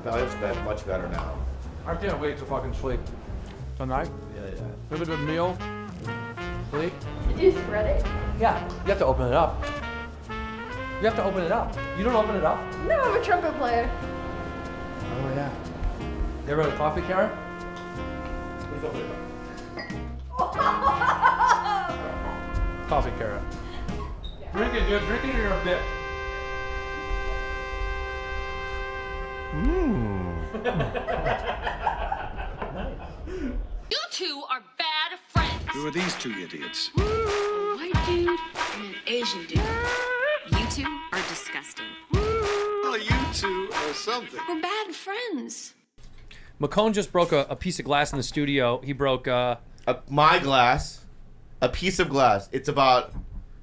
belly's much better now. I can't wait to fucking sleep. Tonight? Yeah. Have a good meal. Sleep. Did you spread it? Yeah. You have to open it up. You have to open it up. You don't open it up? No, I'm a trumpet player. Oh, yeah. You ever had a coffee carrot? Who's over there? Coffee carrot. Drink it, dude. Drink it in your bit. You two are bad friends. Who are these two idiots? A white dude and an Asian dude. You two are disgusting. Well, you two are something. We're bad friends. McCone just broke a piece of glass in the studio. He broke My glass, a piece of glass. It's about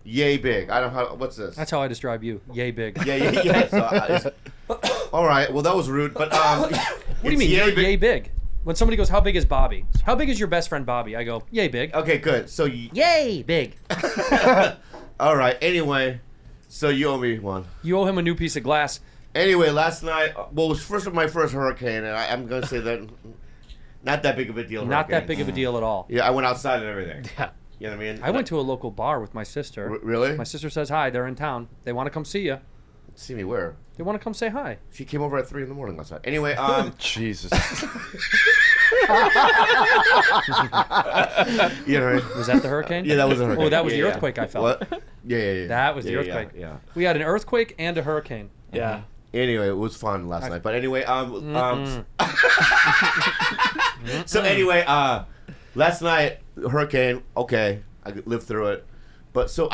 yay big. I don't know how. What's this? That's how I describe you. Yay big. Yeah. So, all right. Well, that was rude, but What do you mean? Yay big. When somebody goes, "How big is Bobby?" How big is your best friend Bobby? I go, "Yay big." Okay, good. So Yay big. all right. Anyway, so you owe me one. You owe him a new piece of glass. Anyway, last night, well, it was my first hurricane, and I'm gonna say that not that big of a deal. Not that hurricane. big of a deal at all. Yeah, I went outside and everything. Yeah. You know what I mean? I went to a local bar with my sister. Really? My sister says hi. They're in town. They want to come see you. See me where? They want to come say hi. She came over at 3 a.m. last night. Anyway, Jesus. you know, Was that the hurricane? yeah, that was a hurricane. Oh, that was Yeah, the yeah. earthquake I felt. What? Yeah. That was the Yeah, earthquake. Yeah. We had an earthquake and a hurricane. Yeah. Anyway, it was fun last night. But anyway, so anyway, last night hurricane. Okay, I lived through it. But so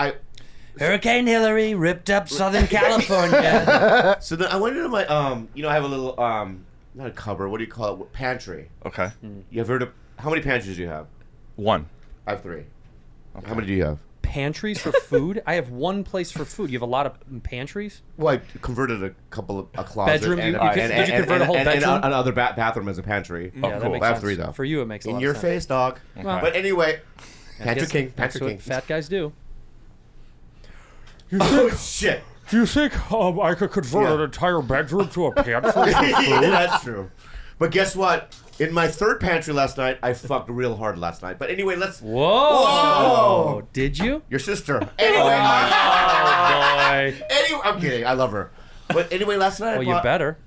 Hurricane Hillary ripped up Southern California. So then I went into my I have a little not a cupboard. What do you call it? Pantry. Okay. You have heard of how many pantries do you have? One. I have 3. Okay. How many do you have? Pantries for food? I have one place for food. You have a lot of pantries? Well, I converted a closet. Bedroom? And, Did you convert a whole bedroom? And another bathroom as a pantry. Yeah, that cool. makes I have sense. 3 though. For you, it makes a lot In your of sense. face, dog. Well, But anyway, I Pantry guess King. That's Pantry what King. fat guys do. Oh shit. Do you think I could convert an entire bedroom to a pantry for Yeah, food? that's true. But guess what? In my 3rd pantry last night, I fucked real hard last night. But anyway, let's. Whoa! Did you? Your sister. Anyway. boy. Anyway, I'm kidding. I love her. But anyway, last night. Well, I you bought, better.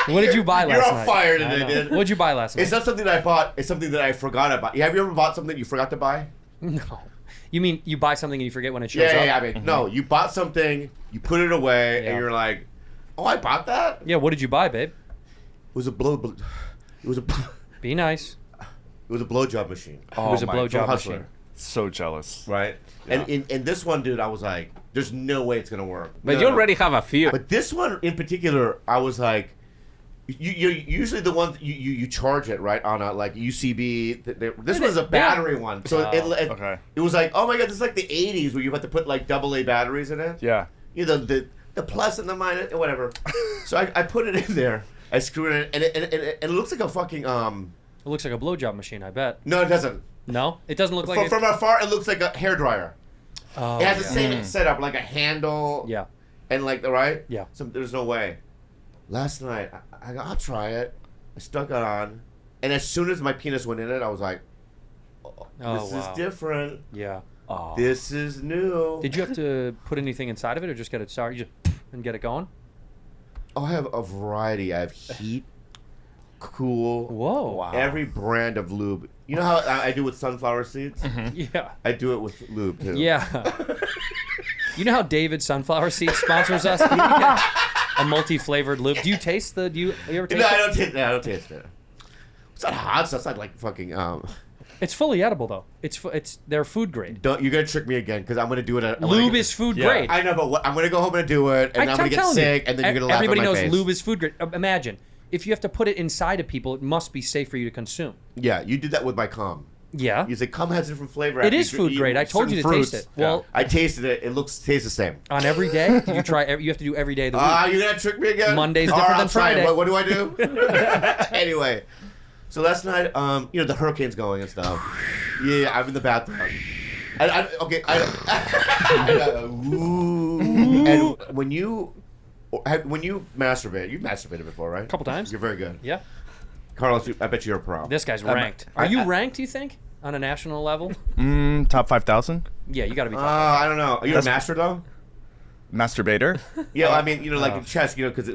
What did you buy last You're night? on fire I today, know. dude. What did you buy last night? It's not something that I bought. It's something that I forgot about. Have you ever bought something you forgot to buy? No. You mean you buy something and you forget when it shows Yeah. up? I mean, no. You bought something, you put it away, Yeah. and you're like, "Oh, I bought that." Yeah, what did you buy, babe? It was a It was a. Be nice. It was a blowjob machine. It was a my blowjob From Hustler. machine. So jealous. Right. Yeah. And in this one, dude, I was like, "There's no way it's gonna work." But No, you no. already have a few. But this one in particular, I was like, you usually the one you charge it right on a like UCB. This one's a battery one, so okay. it was like, oh my god, this is like the '80s where you have to put like AA batteries in it. Yeah. You know the plus and the minus, whatever. So I put it in there. I screwed it in, and it looks like a fucking It looks like a blowjob machine, I bet. No, it doesn't. No? It doesn't look like From afar, it looks like a hairdryer. Oh, It has the same setup, like a handle. Yeah. And like right. Yeah. So there's no way. Last night, I'll try it. I stuck it on, and as soon as my penis went in it, I was like, "This is different. Yeah. Oh. This is new." Did you have to put anything inside of it or just get it started? You just and get it going? Oh, I have a variety. I have heat, cool. Whoa. Wow. Every brand of lube. You know how I do with sunflower seeds? Yeah. I do it with lube too. Yeah. You know how David Sunflower Seeds sponsors us? Can we get a multi-flavored lube? Do you taste the? You ever taste No, it? I don't taste. No, I don't taste it. It's not hot stuff. It's not like fucking. It's fully edible though. It's they're food grade. You're gonna trick me again because I'm gonna do it. Lube is food grade. I know, but I'm gonna go home and do it, and I'm gonna get sick, and then you're gonna laugh Everybody at my knows face. lube is food grade. Imagine if you have to put it inside of people, it must be safe for you to consume. Yeah, you did that with my cum. Yeah. You said cum has different flavor. It after is you food eat grade. I told you to certain taste fruits. it. Well, I tasted it. It tastes the same. on every day, did you try? You have to do every day of the week. You're gonna trick me again? Monday's All different right, than I'll try it. Friday. What do I do? Anyway, so last night, the hurricane's going and stuff. Yeah, I'm in the bathroom. And when you when you masturbate, you've masturbated before, right? A couple times. You're very good. Yeah. Carlos, I bet you're a pro. This guy's ranked. Are you ranked, do you think? On a national level? Top 5,000? Yeah, you got to be top. I don't know. Are you a master, though? Masturbator? Yeah, I mean, like in chess, because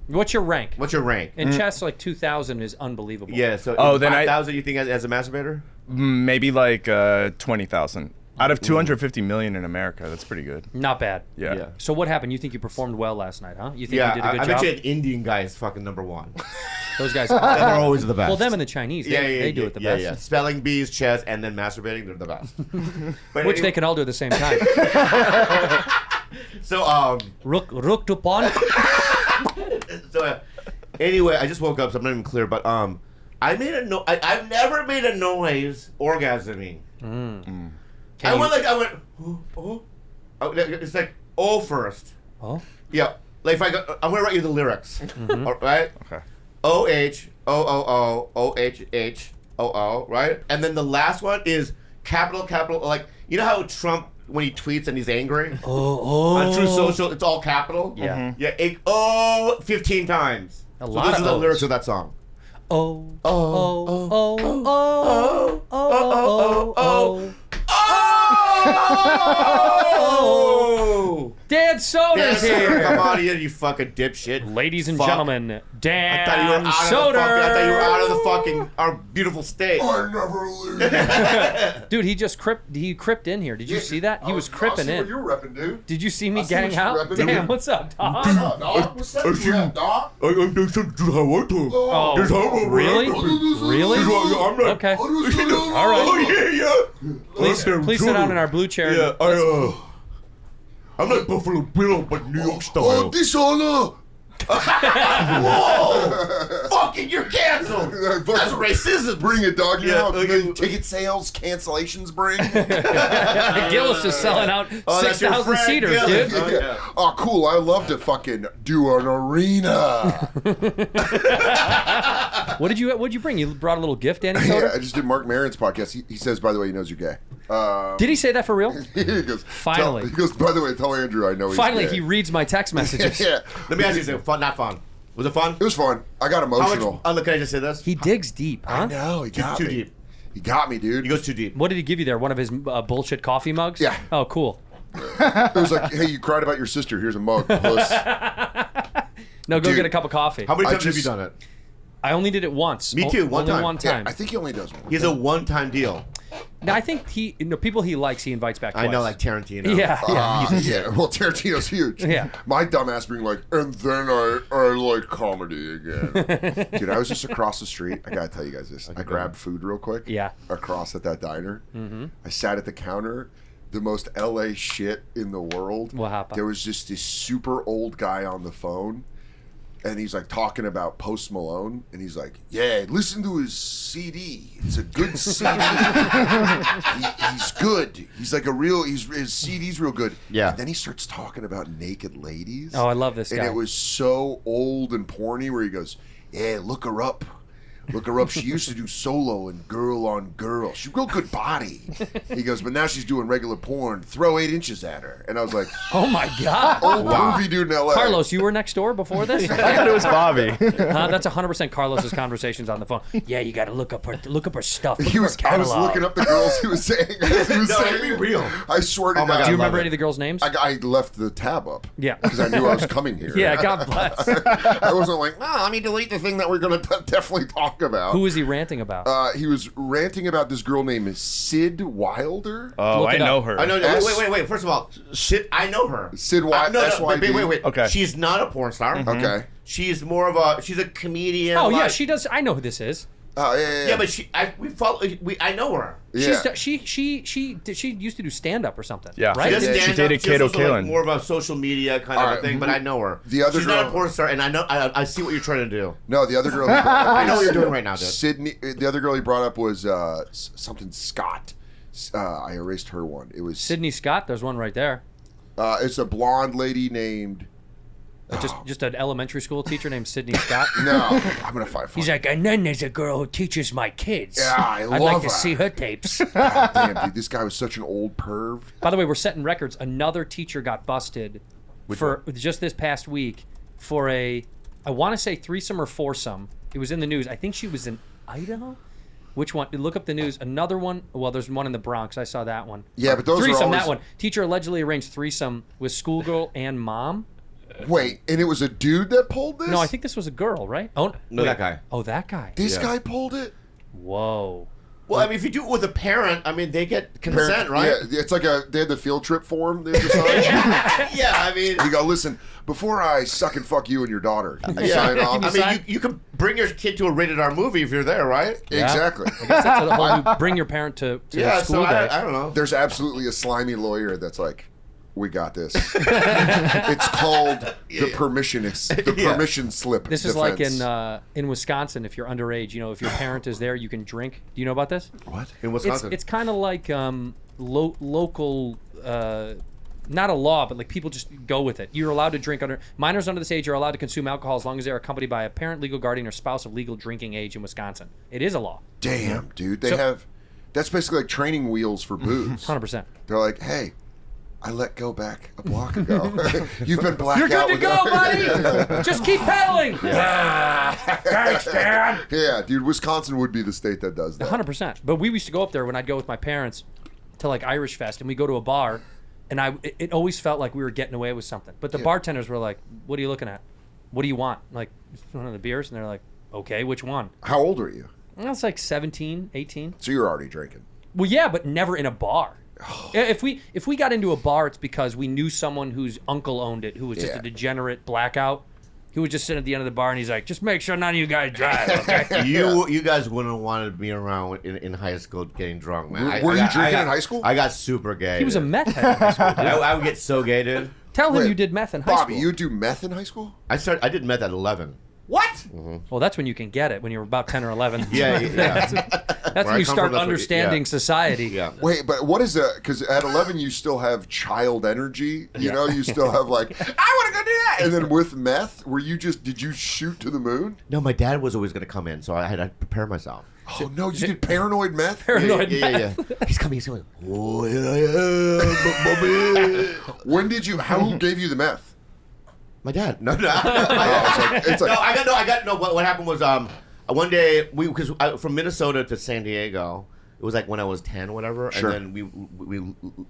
What's your rank? what's your rank? In chess, like 2,000 is unbelievable. Yeah, so then 5,000 you think as a masturbator? Maybe like 20,000. Out of 250 million in America, that's pretty good. Not bad. Yeah. So what happened? You think you performed well last night, huh? You think you did a good I job? bet you an Indian guy is fucking number one. Those guys. They're always the best. Well, them and the Chinese, they do it the best. Yeah. Spelling bees, chess, and then masturbating, they're the best. But Which they can all do at the same time. So, Rook to pawn. So, anyway, I just woke up, so I'm not even clear, but I made a I've never made a noise orgasming. I went, oh. It's like, first. Oh? Yeah. Like, if I'm going to write you the lyrics. All right? Okay. O-H-O-O-O-H-H-O-O, right? And then the last one is capital, like, you know how Trump, when he tweets and he's angry? On True Social, it's all capital? Yeah. Yeah, 15 times. Lot those of are the O's. lyrics of that song. Dan Soder's here. Come on here, you fucking dipshit. Ladies and Fuck. gentlemen, Dan I thought you were out Soder. I thought you were out of the fucking our beautiful state. I never leave. Dude, he just cripped in here. Did you see that? He was cripping What in. you were repping, dude? Did you see me I see getting what you out? repping, Damn, dude. what's up, dog? What's up, dog? What's up, dog? Oh, really? Really? Okay. All right. Please sit down in our blue chair. Yeah, I'm like Buffalo Bill, but New York style. Dishonor! Whoa! Fucking, you're canceled. That's racism. Bring it, dog. You know, okay. ticket sales, cancellations bring. Gillis is selling out that's your 6,000 friend, seaters, Gillis. dude. Oh, yeah. Oh, cool. I love to fucking do an arena. What'd you bring? You brought a little gift, Danny Yeah, Soder? I just did Mark Maron's podcast. He says, by the way, he knows you're gay. Did he say that for real? He goes, Finally. He goes, by the way, tell Andrew I know he's Finally, gay. he reads my text messages. Yeah. Let me ask you something. Fun, not fun. Was it fun? It was fun. I got How emotional. much? Can I just say this? He digs deep, huh? I know. He got Too me. deep. He got me, dude. He goes too deep. What did he give you there? One of his bullshit coffee mugs? Yeah. Oh, cool. It was like, hey, you cried about your sister. Here's a mug. Puss. No, go Dude, get a cup of coffee. How many I times have you just- done it? I only did it once. Me too, one only time. one Yeah, time. I think he only does one. He has a one-time deal. Now, I think people he likes, he invites back twice. I know, like Tarantino. Yeah, yeah. Yeah, well, Tarantino's huge. Yeah. My dumbass being like, and then I like comedy again. Dude, I was just across the street. I gotta tell you guys this. I grabbed food real quick. Yeah. Across at that diner. Mm-hmm. I sat at the counter. The most LA shit in the world. What happened? There was just this super old guy on the phone. And he's like talking about Post Malone, and he's like, "Yeah, listen to his CD. It's a good CD. He's good. He's like his CD's real good." Yeah. And then he starts talking about naked ladies. Oh, I love this guy. And it was so old and porny where he goes, "Yeah, look her up. Look her up. She used to do solo and girl on girl. She's a real good body." He goes, "But now she's doing regular porn. Throw 8 inches at her." And I was like, Oh, my God. old movie dude in LA. Carlos, you were next door before this? I thought it was Bobby. That's 100% Carlos's conversations on the phone. Yeah, you got to look up her stuff. Look I up was her catalog. looking up the girls he was saying. No, be real. I swear to Oh my God. God, Do you love remember it. any of the girls' names? I left the tab up. Yeah. Because I knew I was coming here. Yeah, God bless. I wasn't like, let me delete the thing that we're going to definitely talk about. Who was he ranting about? He was ranting about this girl named Sid Wilder. Oh, Look I it know up. her. I know. S- Wait. First of all, shit. I know her. Sid No, S-Y-D. wait. Okay. She's not a porn star. Okay. She's more of she's a comedian. Oh, yeah, like- she does. I know who this is. Yeah. Yeah, but I know her. Yeah. She used to do stand-up or something. Yeah. Right? She does She stand-up. dated She's Kato also, like, Kalin. more of a social media kind of All a right, thing, but I know her. the other She's not girl- a porn star, and I know I see what you're trying to do. No, the other girl. I know what you're doing right now, dude. Sydney. The other girl he brought up was something Scott. I erased her one. It was Sydney Scott, there's one right there. It's a blonde lady named. Just an elementary school teacher named Sydney Scott. No, I'm gonna find. He's like, and then there's a girl who teaches my kids. Yeah, I'd love like her. to see her tapes. God damn, dude, this guy was such an old perv. By the way, we're setting records. Another teacher got busted just this past week for I want to say threesome or foursome. It was in the news. I think she was in Idaho. Which one? Look up the news. Another one. Well, there's one in the Bronx. I saw that one. Yeah, but those threesome. are always... That one. Teacher allegedly arranged threesome with schoolgirl and mom. Wait, and it was a dude that pulled this? No, I think this was a girl, right? Oh, No, that guy. Oh, that guy. This guy pulled it? Whoa. Well, I mean, if you do it with a parent, I mean, they get consent, right? Yeah, it's like they had the field trip form. They decided. Yeah, I mean... You go, listen, before I suck and fuck you and your daughter, can you Yeah, sign off? I mean, you can bring your kid to a rated R movie if you're there, right? Yeah. Exactly. I guess that's a whole new, bring your parent to Yeah, school so day. I don't know. There's absolutely a slimy lawyer that's like, we got this. It's called the permission slip. This is defense. like in Wisconsin. If you're underage, you know, if your parent is there, you can drink. Do you know about this? What? In Wisconsin. It's kind of like local, not a law, but like people just go with it. You're allowed to drink minors under this age are allowed to consume alcohol as long as they are accompanied by a parent, legal guardian, or spouse of legal drinking age in Wisconsin. It is a law. Damn, dude. They have. That's basically like training wheels for booze. 100%. They're like, hey, I let go back a block ago. You've been blacked You're out. good to go, buddy. Just keep pedaling. Thanks, Dan. Yeah, dude. Wisconsin would be the state that does that. 100%. But we used to go up there when I'd go with my parents to like Irish Fest, and we go to a bar, and it always felt like we were getting away with something. But the bartenders were like, "What are you looking at? What do you want?" Like, one of the beers, and they're like, "Okay, which one?" How old are you? I was like 17, 18. So you're already drinking. Well, yeah, but never in a bar. If we got into a bar, it's because we knew someone whose uncle owned it, who was just a degenerate blackout. He would just sit at the end of the bar, and he's like, "Just make sure none of you guys drive, okay?" You guys wouldn't want to be around in high school getting drunk, man. Were you drinking in high school? I got super gay. He was a meth head in high school, dude. I would get so gay, dude. Tell him Wait, you did meth in high school. Bobby, you do meth in high school? I did meth at 11. What? Well, that's when you can get it, when you're about 10 or 11. Yeah. That's when I you come start from, understanding society. Yeah. Wait, but what is that? Because at 11, you still have child energy. You know, you still have like, I want to go do that. And then with meth, did you shoot to the moon? No, my dad was always going to come in, so I had to prepare myself. Oh, no, you did paranoid meth? Paranoid Yeah. He's coming. He's going, oh, yeah, When did you, who gave you the meth? my dad. No. It's like, What happened was one day because from Minnesota to San Diego, it was like when I was 10, whatever, Sure. and then we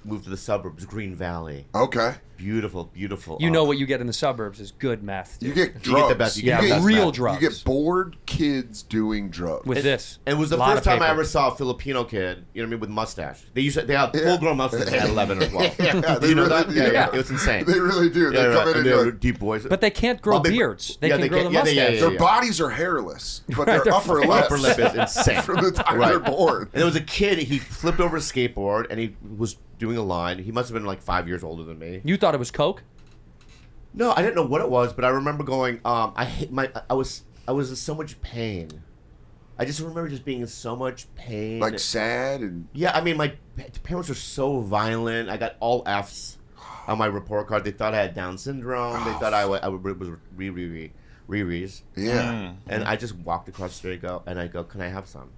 moved to the suburbs, Green Valley. okay. Beautiful. You know what you get in the suburbs is good meth. You get drugs. You get the best. You Yeah, get the best real meth. drugs. You get bored kids doing drugs. With this. It was the Lot first of time I paper. ever saw a Filipino kid, you know what I mean, with mustache. They have full-grown mustaches at 11 or 12. Yeah, Did they you know really that? do. Yeah, it was insane. They really do. They come in and they're like, deep voice. But they can't grow Oh, they- beards. They yeah, can they grow the can't- yeah, mustache. their bodies are hairless, but their upper lips, upper lip is insane. from the time Right. they're born. And there was a kid, he flipped over a skateboard, and he was doing a line. He must have been like 5 years older than me. You thought it was coke? No, I didn't know what it was, but I remember going, I was in so much pain. I just remember just being in so much pain. Like sad and Yeah, I mean, my parents were so violent. I got all Fs on my report card. They thought I had Down syndrome. They thought I was Riri's. yeah. And I just walked across the street and I go, can I have some?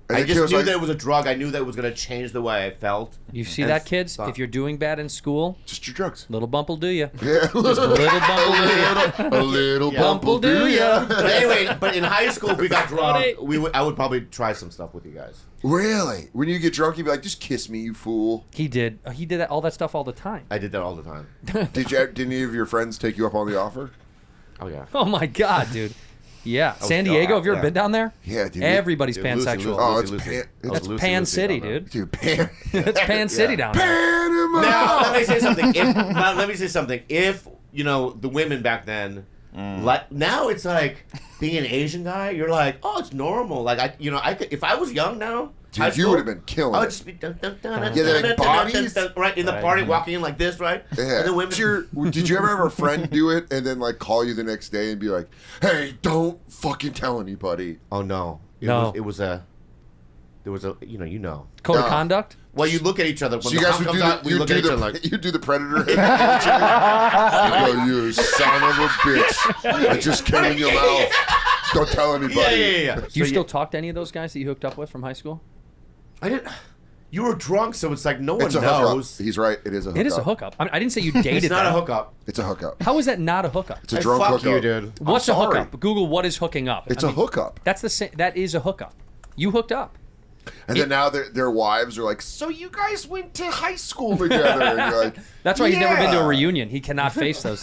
And I the kid just was knew like, that it was a drug. I knew that it was going to change the way I felt. You see And that, kids? stop. If you're doing bad in school, just your drugs. little bump will do you. Yeah, Just a little bump will do you. a little Yeah. bump will do ya. But anyway, but in high school, if we got drunk, I would probably try some stuff with you guys. Really? When you get drunk, you'd be like, "Just kiss me, you fool." He did all that stuff all the time. I did that all the time. Did any of your friends take you up on the offer? Oh, yeah. Oh my God, dude. Yeah. San Diego, have you ever yeah. been down there? Yeah, dude. Everybody's Dude, pansexual. Oh, it's Lucy. pan- I was That's Lucy Pan City, down there. dude. Dude, Pan. That's Pan City down there. Panama. Now, let me say something. If, the women back then, like, now it's like, being an Asian guy, you're like, oh, it's normal. Like, I could, if I was young now, high Dude, you school, would have been killing I would it. just be they like bodies? right in the party, walking in like this, right? Yeah. And the women. Did you ever have a friend do it and then like call you the next day and be like, "Hey, don't fucking tell anybody"? Oh no! No. There was a. Code of conduct? Well, you look at each other. When So the you guys cum would comes out, we look at each other like. you do the predator. You go, you son of a bitch! I just came in your mouth. Don't tell anybody. Yeah. Do you still talk to any of those guys that you hooked up with from high school? I didn't. You were drunk, so it's like no one It's a hookup. knows. He's right. It is a hookup. It is a hookup. I didn't say you dated It's not them. a hookup. It's a hookup. How is that not a hookup? It's a Hey, drunk fuck hookup. you, dude. What's a sorry. hookup? Google what is hooking up. It's a hookup. That's the same. That is a hookup. You hooked up. And then now their wives are like, so you guys went to high school together. And you're like, That's why he's never been to a "Yeah." reunion. He cannot face those.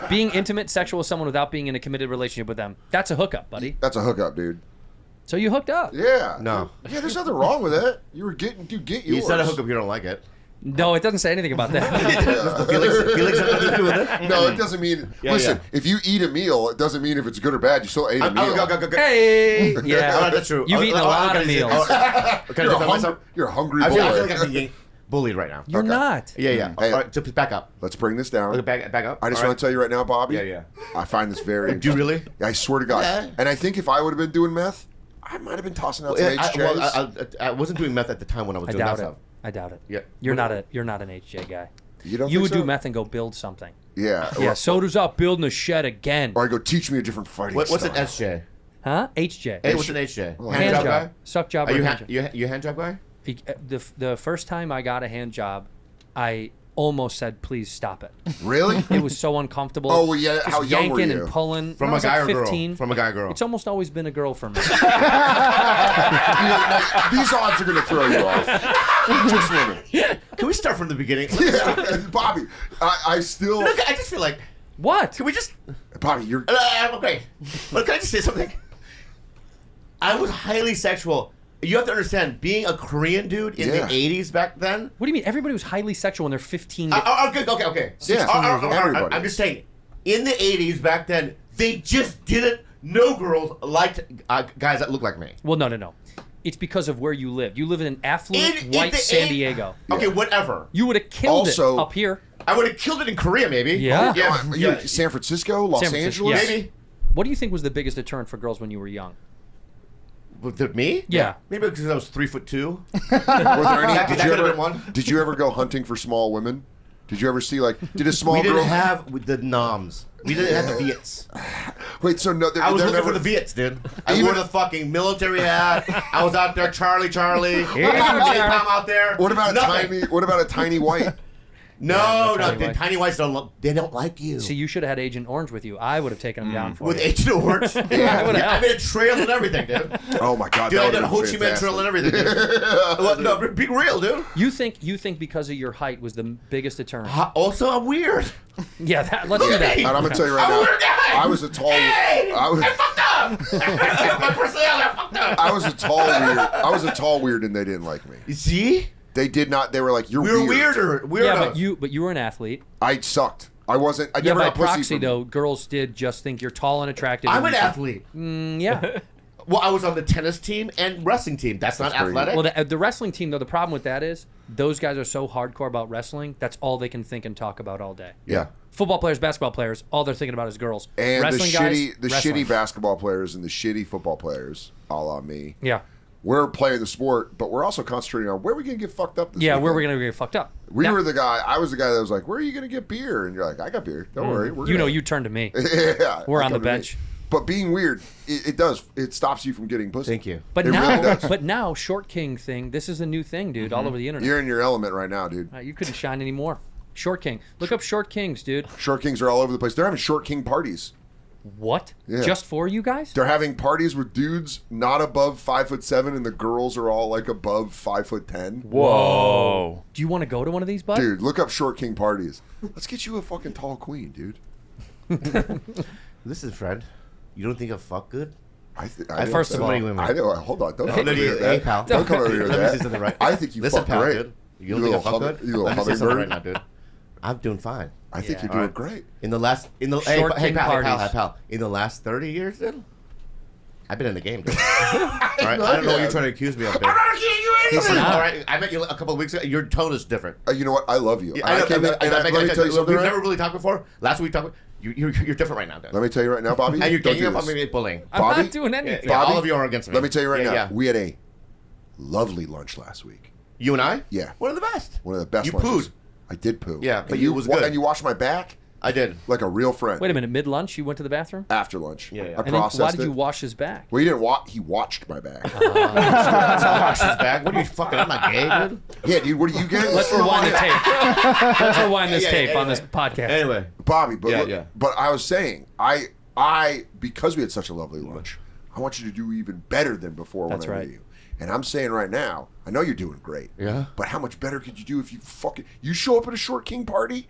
Being intimate, sexual with someone without being in a committed relationship with them. That's a hookup, buddy. That's a hookup, dude. So you hooked up. Yeah. No. Yeah, there's nothing wrong with it. You were getting, dude, get yours. You said a hookup. You don't like it. No, it doesn't say anything about that. Feelings have nothing to do with it. No, it doesn't mean. Yeah, listen, yeah. if you eat a meal, it doesn't mean if it's good or bad. You still ate a meal. Hey, All yeah, right, that's true. You've eaten a lot of meals. Can I defend myself? You're a hungry I boy. feel like I'm being bullied right now. You're Okay. not. Yeah, yeah. Hey. All right, so back up. Let's bring this down. Okay, back up. I just All want to tell you right now, Bobby. Yeah, yeah. I find this very. Do you really? I swear to God. Yeah. And I think if I would have been doing meth, I might have been tossing out some HJs. I wasn't doing meth at the time when I was I doing doubt that it. stuff. I doubt it. Yeah. You're not an HJ guy. You don't You think would so? do meth and go build something. Yeah. Yeah, Soder's out building a shed again. Or I go teach me a different fighting What's an style. SJ? Huh? HJ. Hey, what's an HJ? Hand job. guy? Suck job Are or you hand job. you hand job guy? The first time I got a hand job, I almost said, please stop it. Really? It was so uncomfortable. Oh, well, yeah, Just how young were yanking you? and pulling. From I a was guy like or girl? 15. From a guy or girl? It's almost always been a girl for me. These odds are going to throw you off. Just women. Can we start from the beginning? Yeah, and Bobby, I still. Look, I just feel like, What? can we just... Bobby, you're. Okay. But can I just say something? I was highly sexual. You have to understand, being a Korean dude in Yeah. the 80s back then... What do you mean? Everybody was highly sexual when they're 15. Okay. Yeah, everybody. I'm just saying, in the 80s back then, they just didn't... No girls liked guys that look like me. Well, no. It's because of where you lived. You live in an affluent In white the San 80s Diego. Okay, whatever. You would have killed Also- it up here. I would have killed it in Korea, maybe. Yeah. Yeah. San Francisco, Los San Francisco, Angeles. yes. Maybe. What do you think was the biggest deterrent for girls when you were young? With me? Yeah. Maybe because I was 3'2". Were there any? That Did could you have ever? been one. Did you ever go hunting for small women? Did you ever see did a small We girl? didn't have the noms. We didn't have the Viets. Wait, so no, I was they're looking never, for the Viets, dude. I Even- wore the fucking military hat. I was out there, Charlie. you go, I'm out there. What about Nothing. a tiny white? No, tiny the white. tiny whites they don't like you. See, you should have had Agent Orange with you. I would have taken him down for With you. Agent Orange. I made a trail and everything, dude. Oh my God, Dude, that I would did a have Ho been Chi Minh trail and fantastic. everything. Dude. No, be real, dude. You think because of your height was the biggest deterrent? Also, I'm weird. Yeah, let's do that. And I'm gonna tell you right I'm a now, weird guy. I was a tall. Hey, I was. I fucked up. My personality, I fucked up. I was a tall weird. I was a tall weird, and they didn't like me. You see? They did not. They were like, "You're We were weird." weirder. Yeah, but you were an athlete. I sucked. I wasn't. I Yeah, never by got pussy proxy from- though, girls did just think you're tall and attractive. I'm and an you- athlete. Yeah. Well, I was on the tennis team and wrestling team. That's not pretty athletic. Well, the wrestling team though, the problem with that is those guys are so hardcore about wrestling. That's all they can think and talk about all day. Yeah. Football players, basketball players, all they're thinking about is girls. And wrestling guys, the wrestling. shitty basketball players and the shitty football players, a la me. Yeah. We're playing the sport, but we're also concentrating on where are we gonna get fucked up this Yeah, where weekend? we're gonna get fucked up. We Now, were the guy. I was the guy that was like, "Where are you gonna get beer?" And you're like, "I got beer. Don't worry." We're you know, gonna-" you turned to me. yeah, We're I on the come to me. bench. But being weird, it does. It stops you from getting pussy. Thank you. But It now, really does. but now, short king thing. This is a new thing, dude. All over the internet. You're in your element right now, dude. You couldn't shine anymore. Short king. Look up short kings, dude. Short kings are all over the place. They're having short king parties. What? Yeah. Just for you guys? They're having parties with dudes not above 5'7", and the girls are all like above 5'10". Whoa. Do you want to go to one of these, bud? Dude, look up short king parties. Let's get you a fucking tall queen, dude. Listen, Fred. You don't think I fuck good? First of all, many women. I know. Hold on. Don't come No, over here with hey, that. pal. Don't come over here with Let me that. say something right. I think you Listen, fuck pal, great. dude. You don't think I fuck good? You little Let me say something right hummingbird. now, dude. I'm doing fine. I think Yeah. you're doing Alright. great. In the last, Short hey, king pal, hey, parties. pal. In the last 30 years, dude, I've been in the game, dude. All right? I don't know what you're trying to accuse me of, dude. I'm not accusing you of Listen, anything. all right, I met you a couple of weeks ago. Your tone is different. You know what? I love you. I know, let me tell you something. We've right? never really talked before. Last week we talked. You're different right now, dude. Let me tell you right now, Bobby. And you're don't ganging do up on this. me bullying. I'm Bobby? not doing anything. Yeah, Bobby? all of you are against me. Let me tell you right now. Yeah. We had a lovely lunch last week. You and I? Yeah. One of the best. One of the best You lunches. pooed. I did poo. Yeah, but and it was good. And you washed my back. I did. Like a real friend. Wait a minute. Mid lunch, you went to the bathroom. After lunch. Yeah, yeah. I And then processed why did it. you wash his back? Well, he didn't he watched my back. Wash his back. What are you fucking? I'm not gay, dude. Yeah, dude, what are you getting? Let's rewind the tape. Let's rewind this Yeah, tape on anyway. this podcast. Anyway, Bobby, but Yeah, look, yeah. but I was saying, I because we had such a lovely lunch, I want you to do even better than before That's when I right. met you. And I'm saying right now, I know you're doing great. Yeah. But how much better could you do if you show up at a Short King party?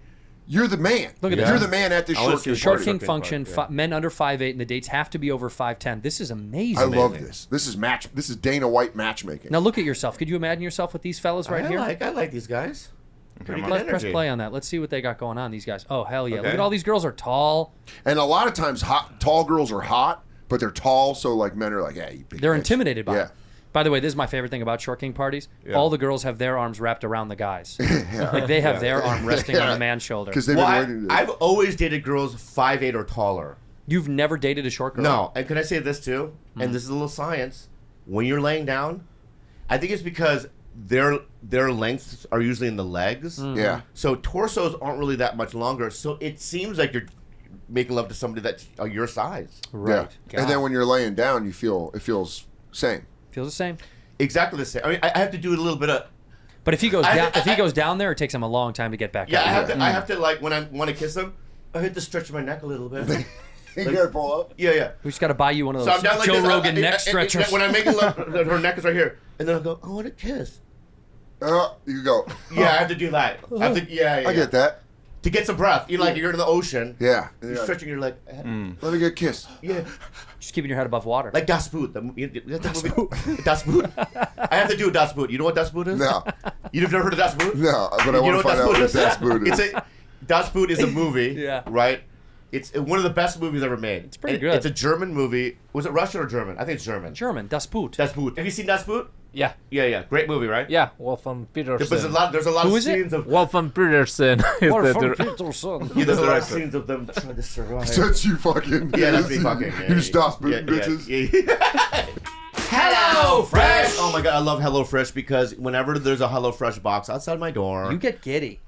You're the man. Look at You're this. the man at this I wanna Short see King a Short party. King King function. party, yeah. Men under 5'8", and the dates have to be over 5'10". This is amazing. I love this. This is Dana White matchmaking. Now look at yourself. Could you imagine yourself with these fellas right here? I like these guys. Pretty good Press energy. play on that. Let's see what they got going on. These guys. Oh hell yeah! Look Okay. at all these girls are tall. And a lot of times tall girls are hot, but they're tall, so like men are like, yeah, you big They're bitch. intimidated by Yeah. it. By the way, this is my favorite thing about Short King parties. Yeah. All the girls have their arms wrapped around the guys. Like they have their arm resting on Yeah. the man's shoulder. Because they've Well, been waiting to I've always dated girls 5'8" or taller. You've never dated a short girl? No, and can I say this too? And this is a little science. When you're laying down, I think it's because their lengths are usually in the legs. Yeah. So torsos aren't really that much longer. So it seems like you're making love to somebody that's your size. Right. Yeah. And then when you're laying down, it feels same. Feels the same. Exactly the same. I mean, I have to do a little bit of. But if he goes down, if he goes down there, it takes him a long time to get back Yeah, up. I have to like when I want to kiss them, I have to stretch my neck a little bit. You gotta pull up. Yeah. We just got to buy you one of So those I'm down like Joe this. Rogan neck stretchers. When I'm making love, her neck is right here, and then I go, I want to kiss. You go. Yeah, I have to do that. I have to, yeah. I get that. To get some breath. You're like you're in the ocean. Yeah. You're stretching your leg. Let me get kissed. Yeah. Just keeping your head above water. Like Das Boot. Das Boot. I have to do Das Boot. You know what Das Boot is? No. You've never heard of Das Boot? No, but I want to find out what Das Boot is. Das Boot is a movie. Yeah. Right? It's one of the best movies ever made. It's pretty good. It's a German movie. Was it Russian or German? I think it's German. German, Das Boot. Das Boot. Have you seen Das Boot? Yeah. Yeah. Great movie, right? Yeah. Wolfgang Peterson. There's a lot Who of is it? scenes of Wolfgang Peterson is Wolfgang the Peterson. yeah, there's a lot of scenes of them trying to survive. That's you fucking. Yeah, that's me fucking. Yeah, You stop spooking bitches. Yeah. Hello Fresh. Oh my god, I love Hello Fresh because whenever there's a Hello Fresh box outside my door, You get giddy.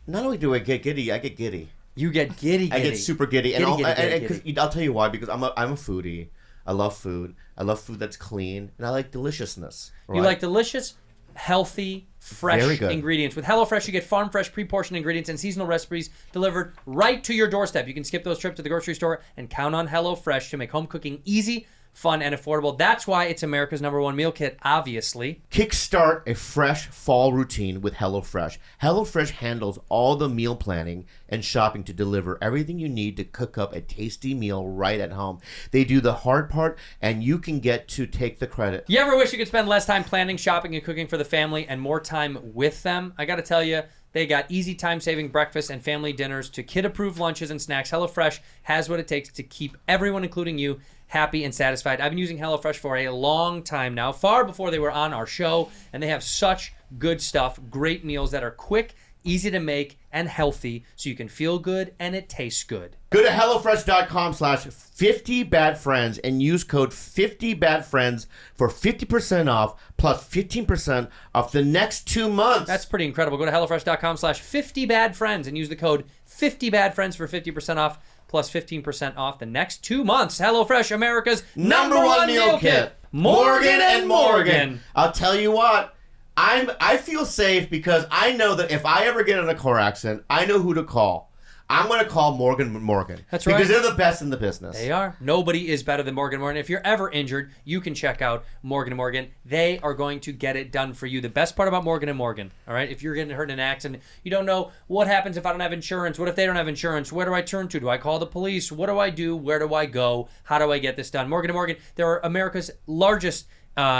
not only do I get giddy, I get giddy. You get giddy. I get super giddy, Giddy, and, giddy, giddy, 'cause I'll tell you why. Because I'm a foodie. I love food. I love food that's clean, and I like deliciousness. You like delicious, healthy, Very fresh good. ingredients. With HelloFresh, you get farm fresh, pre-portioned ingredients and seasonal recipes delivered right to your doorstep. You can skip those trips to the grocery store and count on HelloFresh to make home cooking easy, fun, and affordable. That's why it's America's #1 meal kit, obviously. Kickstart a fresh fall routine with HelloFresh. HelloFresh handles all the meal planning and shopping to deliver everything you need to cook up a tasty meal right at home. They do the hard part, and you can get to take the credit. You ever wish you could spend less time planning, shopping, and cooking for the family and more time with them? I got to tell you, they got easy time-saving breakfast and family dinners to kid-approved lunches and snacks. HelloFresh has what it takes to keep everyone, including you, happy and satisfied. I've been using HelloFresh for a long time now, far before they were on our show, and they have such good stuff, great meals that are quick, easy to make, and healthy, so you can feel good and it tastes good. Go to HelloFresh.com/50badfriends and use code 50badfriends for 50% off plus 15% off the next 2 months. That's pretty incredible. Go to HelloFresh.com/50badfriends and use the code 50badfriends for 50% off plus 15% off the next 2 months. HelloFresh, America's #1 meal kit. Morgan and Morgan. I'll tell you what. I feel safe because I know that if I ever get in a car accident, I know who to call. I'm going to call Morgan & Morgan. That's right. Because they're the best in the business. They are. Nobody is better than Morgan & Morgan. If you're ever injured, you can check out Morgan & Morgan. They are going to get it done for you. The best part about Morgan & Morgan, all right, if you're getting hurt in an accident, you don't know what happens if I don't have insurance. What if they don't have insurance? Where do I turn to? Do I call the police? What do I do? Where do I go? How do I get this done? Morgan & Morgan, they're America's largest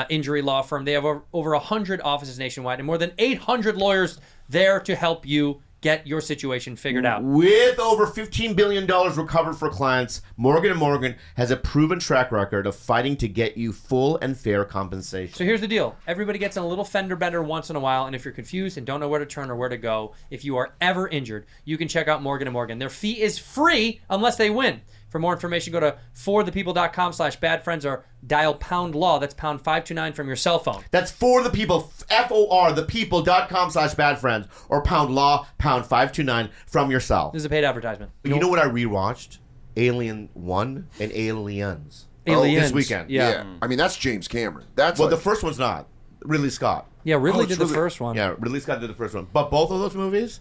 injury law firm. They have over 100 offices nationwide and more than 800 lawyers there to help you get your situation figured out. With over $15 billion recovered for clients, Morgan & Morgan has a proven track record of fighting to get you full and fair compensation. So here's the deal. Everybody gets in a little fender bender once in a while, and if you're confused and don't know where to turn or where to go, if you are ever injured, you can check out Morgan & Morgan. Their fee is free unless they win. For more information, go to forthepeople.com/badfriends or dial pound law. That's pound 529 from your cell phone. That's For the People, FOR, thepeople.com/badfriends, or pound law, pound 529 from your cell. This is a paid advertisement. You know what I rewatched? Alien 1 and Aliens. Aliens. This weekend. Yeah. I mean, that's James Cameron. That's Well, like, the first one's not. Ridley Scott. Yeah, Ridley it's did the really- first one. Yeah, Ridley Scott did the first one. But both of those movies,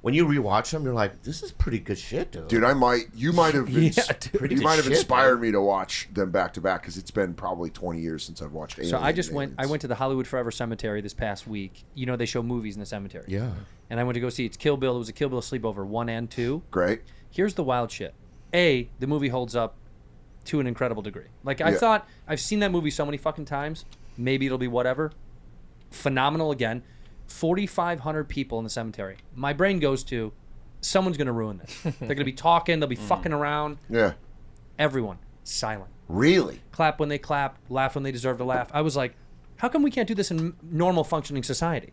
when you rewatch them, you're like, this is pretty good shit, dude. dude, you might have Pretty you good might have shit, inspired dude. me to watch them back to back because it's been probably 20 years since I've watched Alien. So I just and went. I Aliens. went to the Hollywood Forever Cemetery this past week. You know they show movies in the cemetery. Yeah. And I went to go see. It's Kill Bill. It was a Kill Bill sleepover 1 and 2. Great. Here's the wild shit. A, the movie holds up to an incredible degree. Like I Yeah. thought, I've seen that movie so many fucking times. Maybe it'll be whatever. Phenomenal again. 4,500 people in the cemetery. My brain goes to, someone's gonna ruin this. They're gonna be talking. They'll be fucking around. Yeah. Everyone silent. Really? Clap when they clap. Laugh when they deserve to laugh. I was like, how come we can't do this in normal functioning society?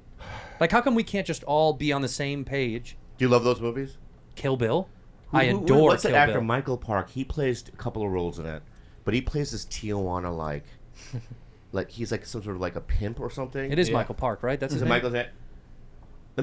Like, how come we can't just all be on the same page? Do you love those movies? Kill Bill. I adore What's Kill that actor, Bill. Michael Park? He plays a couple of roles in it, but he plays this Tijuana like he's like some sort of like a pimp or something. It is Michael Park, right? That's Is his it name. Michael?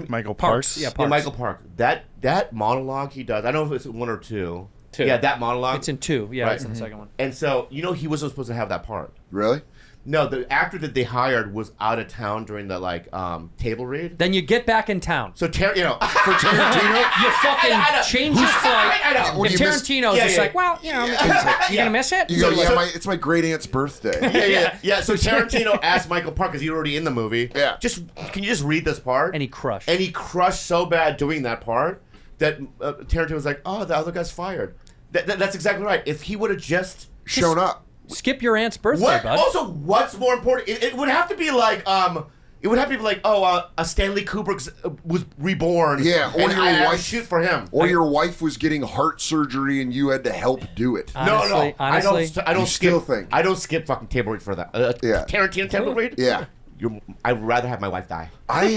Michael Parks. Parks. Yeah, Yeah, Parks. Michael Park. That monologue he does. I don't know if it's 1 or 2. Two. Yeah, that monologue. It's in 2. Yeah, Right. it's in the second one. And so he wasn't supposed to have that part. Really? No, the actor that they hired was out of town during the table read. Then you get back in town. So for Tarantino, You fucking I know. change your flight. I know. When If you miss- Tarantino's Yeah, just yeah. like, well, you know, you're gonna miss it. You go, So- yeah, it's my great aunt's birthday. Yeah. So Tarantino asked Michael Park, because he's already in the movie. Yeah. Can you just read this part? And he crushed. And he crushed so bad doing that part that Tarantino was like, "Oh, the other guy's fired." That's exactly right. If he would have just Shown up. Skip your aunt's birthday, what? bud. Also, what's more important? It would have to be like It would have to be like, a Stanley Kubrick was reborn. Yeah, or and your I had to wife shoot for him. Or your wife was getting heart surgery and you had to help do it. Honestly, honestly, I don't You skip. still think. I don't skip fucking table read for that. Yeah. Tarantino table read. Yeah. I'd rather have my wife die. I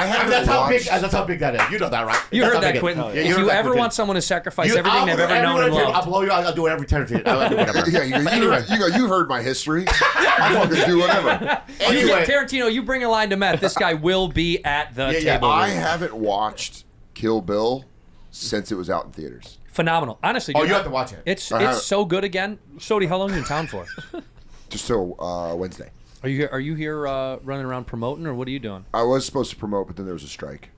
haven't That's how big. watched. That's how big that is. You know that, right? you That's heard how that, big it is. Quentin. Yeah, If you heard you that, ever Quentin. want someone to sacrifice everything they've ever known and I'll loved, blow you out. I'll do every Tarantino. I'll do whatever. Yeah, you heard my history. I fucking do whatever. Anyway, Tarantino, you bring a line to Meth. This guy will be at the Yeah, table. I read. haven't watched Kill Bill since it was out in theaters. Phenomenal. Honestly, Oh, dude, you have to watch it. It's I have- so good again. Sody, how long are you in town for? Just till Wednesday. Are you here running around promoting, or what are you doing? I was supposed to promote, but then there was a strike,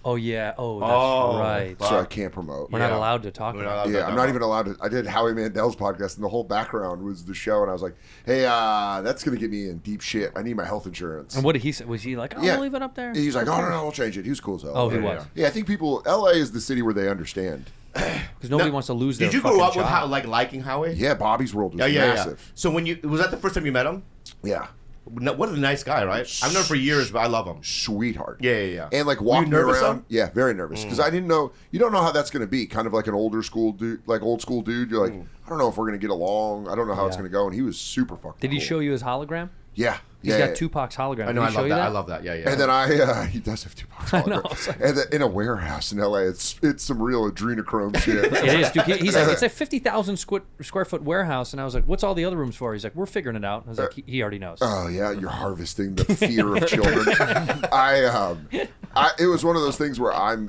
Oh yeah. Oh, that's Oh, right. fuck. so I can't promote. We're not Yeah. allowed to talk We're about. not allowed it. to Yeah, talk I'm not about even allowed to. I did Howie Mandel's podcast, and the whole background was the show, and I was like, "Hey, that's gonna get me in deep shit. I need my health insurance." And what did he say? Was he like, "Oh, Yeah. I'll leave it up there"? He's like, "Oh no, I'll change it." He was cool as hell. Oh, he Yeah, was. Yeah, I think people. LA is the city where they understand. Because nobody Now, wants to lose their Did you fucking grow up with job. liking Howie? Yeah, Bobby's World was Yeah. massive. So was that the first time you met him? Yeah, What a nice guy, right? I've known him for years, but I love him. sweetheart. Yeah. And like Were you walking nervous, around, though? yeah, very nervous because I didn't know. You don't know how that's going to be. Kind of like an older school dude, like old school dude. You're like, I don't know if we're going to get along. I don't know how it's Yeah. going to go. And he was super fucking. Did he cool. show you his hologram? Yeah, He's yeah. got yeah. Tupac's hologram. I know. Did I he love show that. you I love that. Yeah. And then he does have two boxes. I know. And then in a warehouse in LA, it's some real adrenochrome shit. It is, dude. He's like, it's a 50,000 square foot warehouse, and I was like, "What's all the other rooms for?" He's like, "We're figuring it out." I was like, "He already knows." Oh yeah, you're harvesting the fear of children. It was one of those things where I'm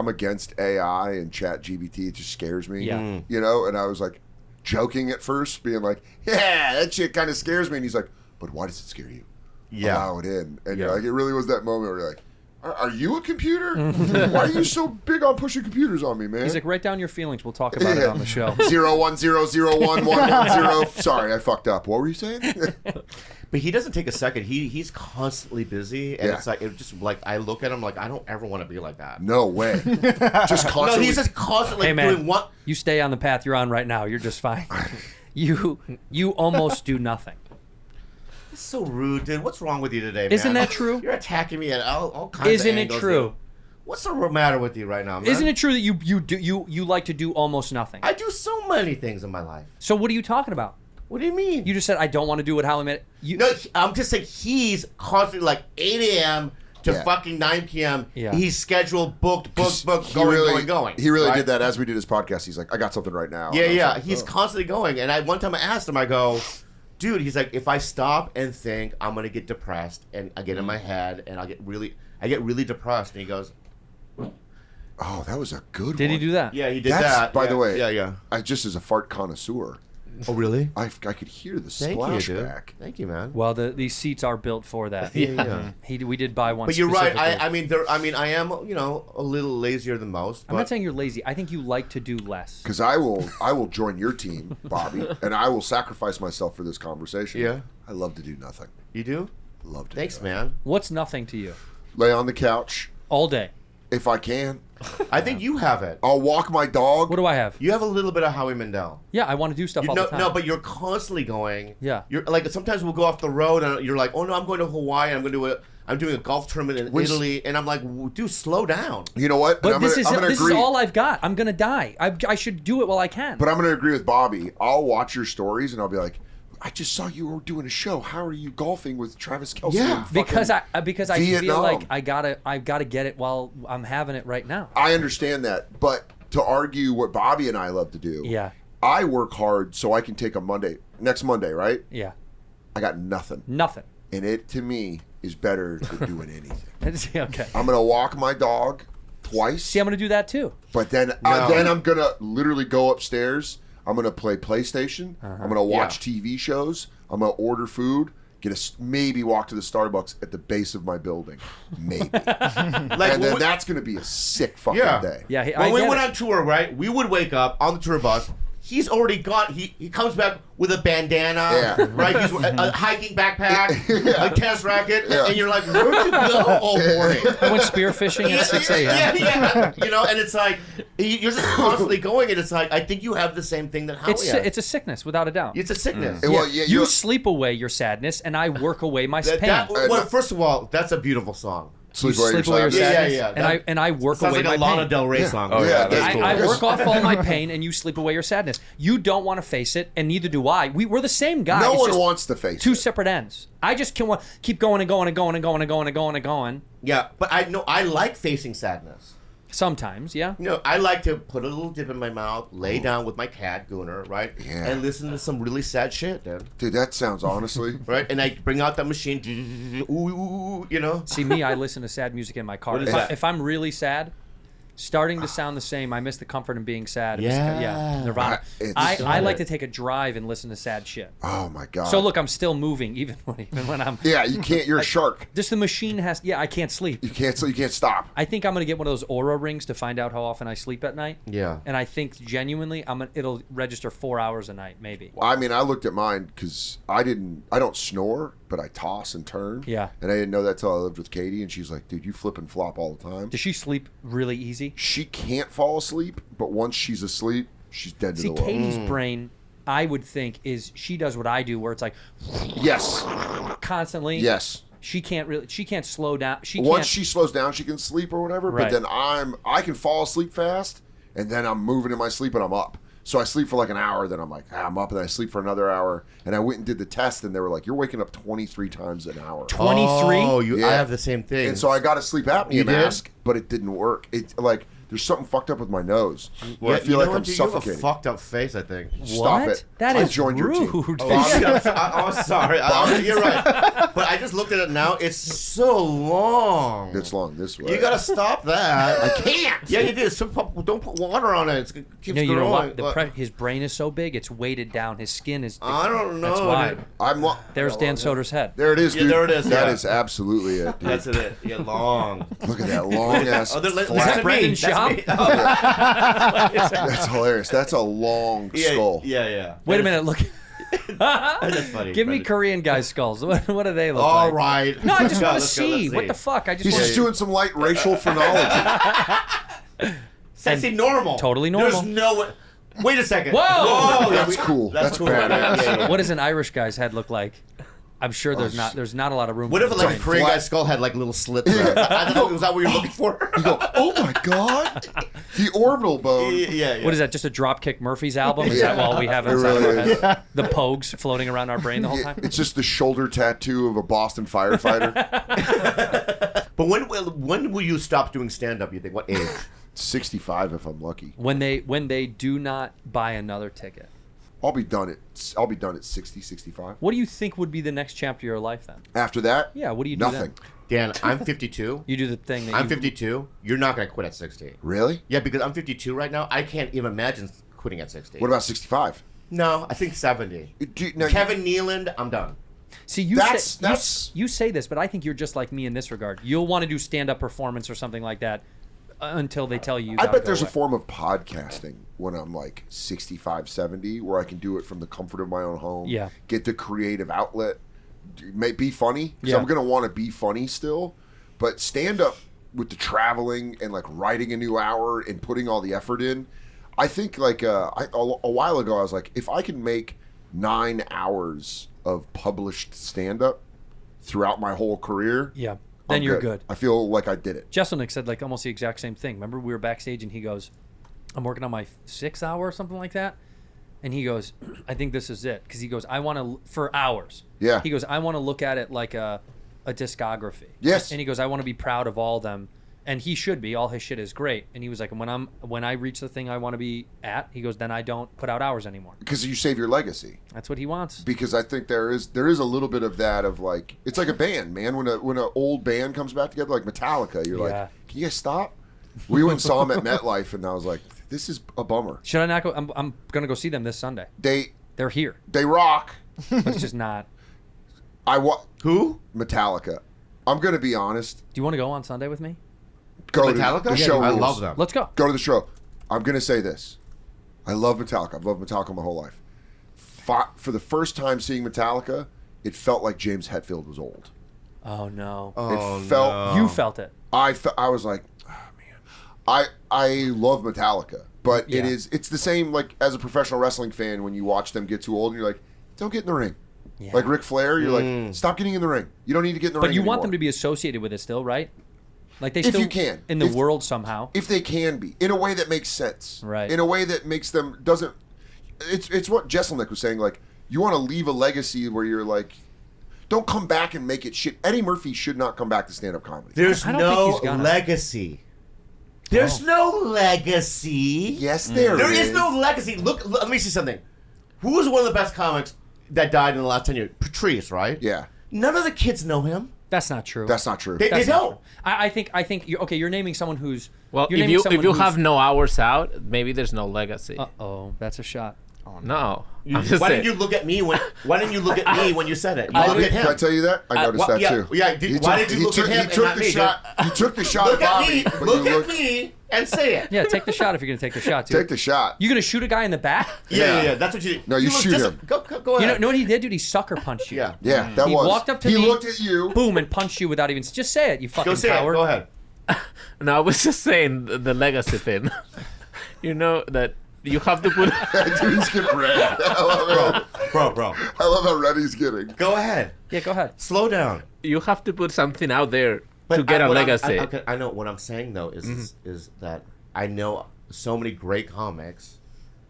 against AI and Chat GBT. It just scares me. Yeah. You know, and I was like joking at first, being like, "Yeah, that shit kind of scares me." And he's like, "But why does it scare you? Yeah. Allow it in." And Yeah. like, it really was that moment where you're like, "Are you a computer? Why are you so big on pushing computers on me, man?" He's like, "Write down your feelings. We'll talk about it on the show." 010011110. Sorry, I fucked up. What were you saying? But he doesn't take a second. He's constantly busy, and Yeah. it's like I look at him like I don't ever want to be like that. No way. Just No, constantly. he's just constantly Hey man, doing what? you stay on the path you're on right now. You're just fine. You almost do nothing. It's so rude, dude. What's wrong with you today, man? Isn't that true? You're attacking me at all kinds of Isn't it angles, true? dude. What's the matter with you right now, man? Isn't it true that you like to do almost nothing? I do so many things in my life. So what are you talking about? What do you mean? You just said I don't want to do what Howie meant. No, I'm just saying he's constantly like 8 a.m., to Yeah. fucking 9 p.m. Yeah. He's scheduled, booked, going. He really right? did that as we did his podcast. He's like, I got something right now. Yeah, And I was yeah. like, He's oh. constantly going. And one time I asked him, I go, dude, he's like, if I stop and think, I'm gonna get depressed, and I get in my head, and I get really depressed. And he goes, Oh, that was a good one. Did he do that? yeah, he did That's, that. by yeah, the way, yeah. I just as a fart connoisseur, Oh, really? I could hear the Thank you, dude. splashback. Thank you, man. Well, these seats are built for that. Yeah. We did buy one. But you're right. specifically. I mean, I am, a little lazier than most. I'm not saying you're lazy. I think you like to do less. Because I will join your team, Bobby, and I will sacrifice myself for this conversation. Yeah. I love to do nothing. You do? Love to. Thanks, do nothing. man. What's nothing to you? Lay on the couch All day. if I can. I think you have it. I'll walk my dog. What do I have? You have a little bit of Howie Mandel. Yeah, I want to do stuff all the time. No, but you're constantly going. Yeah. You're like sometimes we'll go off the road and you're like, oh no, I'm going to Hawaii. I'm doing a golf tournament in Italy, and I'm like, dude, slow down. You know what? But And this I'm gonna is agree. all I've got. I'm gonna die. I should do it while I can. But I'm going to agree with Bobby. I'll watch your stories and I'll be like, I just saw you were doing a show. How are you golfing with Travis Kelce? Yeah, in because I fucking feel Vietnam? like I've got to get it while I'm having it right now. I understand that, but to argue what Bobby and I love to do, Yeah. I work hard so I can take next Monday, right? Yeah. I got nothing. Nothing. And it, to me, is better than doing anything. Okay. I'm going to walk my dog twice, See, I'm gonna do that too. but then I'm going to literally go upstairs. I'm going to play PlayStation. I'm going to watch TV shows. I'm going to order food. Maybe walk to the Starbucks at the base of my building. Maybe. And then that's going to be a sick fucking day. Yeah. When we went on tour, right, we would wake up on the tour bus. He's already got. He comes back with a bandana, right? He's a hiking backpack, a tennis racket, and you're like, where'd you go all morning? I went spearfishing at 6 a.m. Yeah. And it's like you're just constantly going, and it's like I think you have the same thing that Howie has. It's a sickness, without a doubt. It's a sickness. Well, You sleep away your sadness, and I work away my pain. Well, first of all, that's a beautiful song. Sleep You sleep away your sadness. sadness, and I work Sounds away like a my Lana pain. Del Rey song. Oh, yeah, that's cool. I work off all my pain, and you sleep away your sadness. You don't want to face it, and neither do I. We're the same guy. No It's one just wants to face two it. separate ends. I just can keep going and going and going and going and going and going and going. Yeah, but I know I like facing sadness. Sometimes, yeah. I like to put a little dip in my mouth, lay down with my cat Gunner, right, Yeah. and listen to some really sad shit, dude. Dude, that sounds honestly. Right, and I bring out that machine, ooh. See me, I listen to sad music in my car. What is that? If I'm really sad, starting to sound the same, I miss the comfort in being sad. Yeah. Nirvana. It's- I like to take a drive and listen to sad shit. Oh my god. So look, I'm still moving even when I'm. Yeah, you can't. You're a shark. Just the machine has. Yeah, I can't sleep. You can't. So you can't stop. I think I'm gonna get one of those Aura rings to find out how often I sleep at night. Yeah. And I think genuinely, it'll register 4 hours a night, maybe. I mean, I looked at mine because I don't snore, but I toss and turn. Yeah. And I didn't know that till I lived with Katie, and she's like, "Dude, you flip and flop all the time." Does she sleep really easy? She can't fall asleep, but once she's asleep, she's dead to See, the world. Katie's brain, I would think, is she does what I do, where it's like Yes. constantly. Yes. She can't slow down. Once she slows down, she can sleep or whatever. Right. But then I can fall asleep fast, and then I'm moving in my sleep and I'm up. So I sleep for like an hour, then I'm like, I'm up, and then I sleep for another hour. And I went and did the test, and they were like, you're waking up 23 times an hour. 23. Oh, Yeah. I have the same thing. And so I got a sleep apnea You did? mask, but it didn't work. It like there's something fucked up with my nose where I Yeah, feel like what, I'm dude? You have a suffocating. fucked up face, I think. Stop What? it. That I is joined your team. rude. I'm sorry. You're right. But I just looked at it now. It's so long. It's long this way. You gotta stop that. I can't. Yeah, you do. Don't put water on it. It keeps You know growing. what? His brain is so big, it's weighted down. His skin is. I don't know. That's why. dude. There's Dan Soder's head. There it is, Yeah, dude. there it is, That yeah. is absolutely it, dude. That's it. Yeah, long. Look at that long ass. Oh, that's flat. bread me. and That's shop? me. Oh, That's hilarious. That's a long skull. yeah. Wait a minute, look. That's funny. Give me Korean guys' skulls. What do they look All like? right. No, I just want to Let's go, let's see. What the fuck? I just He's want just doing some light racial phrenology. Sexy normal. Totally normal. There's no way. Wait a second. Whoa! That's cool. That's cool. badass. Yeah. What does an Irish guy's head look like? I'm sure there's not a lot of room. What for if the like a brain. Korean flat- guy's skull had like little slits? There? I don't know. Was that what you're looking for? Oh my god, the orbital bone. yeah. What is that? Just a Dropkick Murphys album? Is Yeah. that all we have It inside of our really is. heads? The Pogues floating around our brain the whole time? It's just the shoulder tattoo of a Boston firefighter. But when will you stop doing stand-up, you think? What age? 65 if I'm lucky. When they do not buy another ticket. I'll be done at 60, 65. What do you think would be the next chapter of your life then? After that? Yeah, what do you do Nothing. then? Dan, I'm 52. You do the thing that I'm 52. You're not going to quit at 60. Really? Yeah, because I'm 52 right now. I can't even imagine quitting at 60. What about 65? No, I think 70. Now, Kevin Nealon, I'm done. See, you say this, but I think you're just like me in this regard. You'll want to do stand-up performance or something like that until they tell you. I bet there's a form of podcasting when I'm like 65, 70, where I can do it from the comfort of my own home. Yeah. Get the creative outlet. May be funny, because Yeah. I'm going to want to be funny still. But stand-up with the traveling and like writing a new hour and putting all the effort in, I think like a while ago I was like, if I can make 9 hours of published stand-up throughout my whole career, Yeah. Then I'm you're good. I feel like I did it. Jesselnick said like almost the exact same thing. Remember we were backstage and he goes, I'm working on my 6th hour or something like that. And he goes, I think this is it. Because he goes, I want to, for hours. Yeah. He goes, I want to look at it like a discography. Yes. And he goes, I want to be proud of all of them. And he should be. All his shit is great. And he was like, when I reach the thing I want to be at, he goes, then I don't put out hours anymore. Because you save your legacy. That's what he wants. Because I think there is a little bit of that of like, it's like a band, man. When an old band comes back together, like Metallica, you're Yeah. like, can you guys stop? We went and saw them at MetLife, and I was like, this is a bummer. Should I not go? I'm going to go see them this Sunday. They're here. They rock. It's just not. Who? Metallica. I'm going to be honest. Do you want to go on Sunday with me? Go Metallica? to the show. I rules. love them. Let's go. Go to the show. I'm going to say this. I love Metallica. I've loved Metallica my whole life. For the first time seeing Metallica, it felt like James Hetfield was old. Oh no. It felt. You felt it. I was like, oh, man. I love Metallica, but Yeah. it's the same like as a professional wrestling fan when you watch them get too old and you're like, don't get in the ring. Yeah. Like Ric Flair, you're like, stop getting in the ring. You don't need to get in the ring. But you want anymore. them to be associated with it still, right? Like they If still you can. in the If- world somehow. if they can be in a way that makes sense, Right. In a way that makes them doesn't. It's what Jesselnick was saying. Like you want to leave a legacy where you're like, don't come back and make it shit. Eddie Murphy should not come back to stand-up comedy. There's I don't no think he's gonna. legacy. There's no legacy. Yes, There is no legacy. Look, let me see something. Who was one of the best comics that died in the last 10 years? Patrice, right? Yeah, None of the kids know him. That's not true. that's not true. They That's not don't. true. I think you're okay. You're naming someone who's Well, you're if naming you someone if you who's- have no hours out, maybe there's no legacy. Uh-oh, that's a shot. No, I'm just Why saying. didn't you look at me when? Why didn't you look at me when you said it? You Bobby, looked at him. can I tell you that? I noticed that yeah, too. yeah, why did you look at him He and took not the me, shot. You took the shot Look at at Bobby. me. but Look you at me and say it. Yeah, take the shot if you're gonna take the shot, dude. Take the shot. You gonna shoot a guy in the back? Yeah. That's what you did. No, you look shoot just- him. Go You ahead. know what he did, dude? He sucker punched you. Yeah. Yeah, that He was. walked up to he me. looked at you. Boom, and punched you without even just say it. You fucking Go say coward. it. Go ahead. No, I was just saying the legacy thing. You know that you have to put. Dude, he's getting red. I love it. Bro. I love how red he's getting. Go ahead. Yeah, go ahead. Slow down. You have to put something out there to get a what legacy. I know what I'm saying though is that I know so many great comics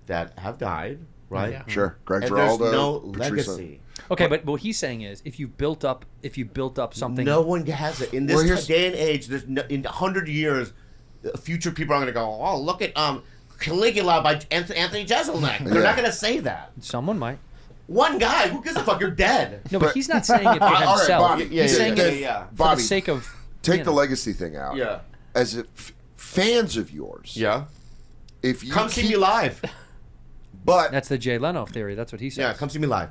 that have died, right? Yeah. Sure, Greg And Giraldo. there's no Patrice- legacy. Okay, but what he's saying is, if you built up something, No one has it in Well, this here's- day and age. There's in 100 years, future people are going to go, "Oh, look at Caligula by Anthony Jeselnik." They're Yeah. not going to say that. someone might. One guy, who gives a fuck? You're dead. No, but he's not saying it for All right, himself. Bobby. He's saying it for Bobby, the sake of take you the know. legacy thing out. Yeah. As if fans of yours, Yeah. if you Come see keep- me live. But That's the Jay Leno theory. That's what he says. Yeah, come see me live.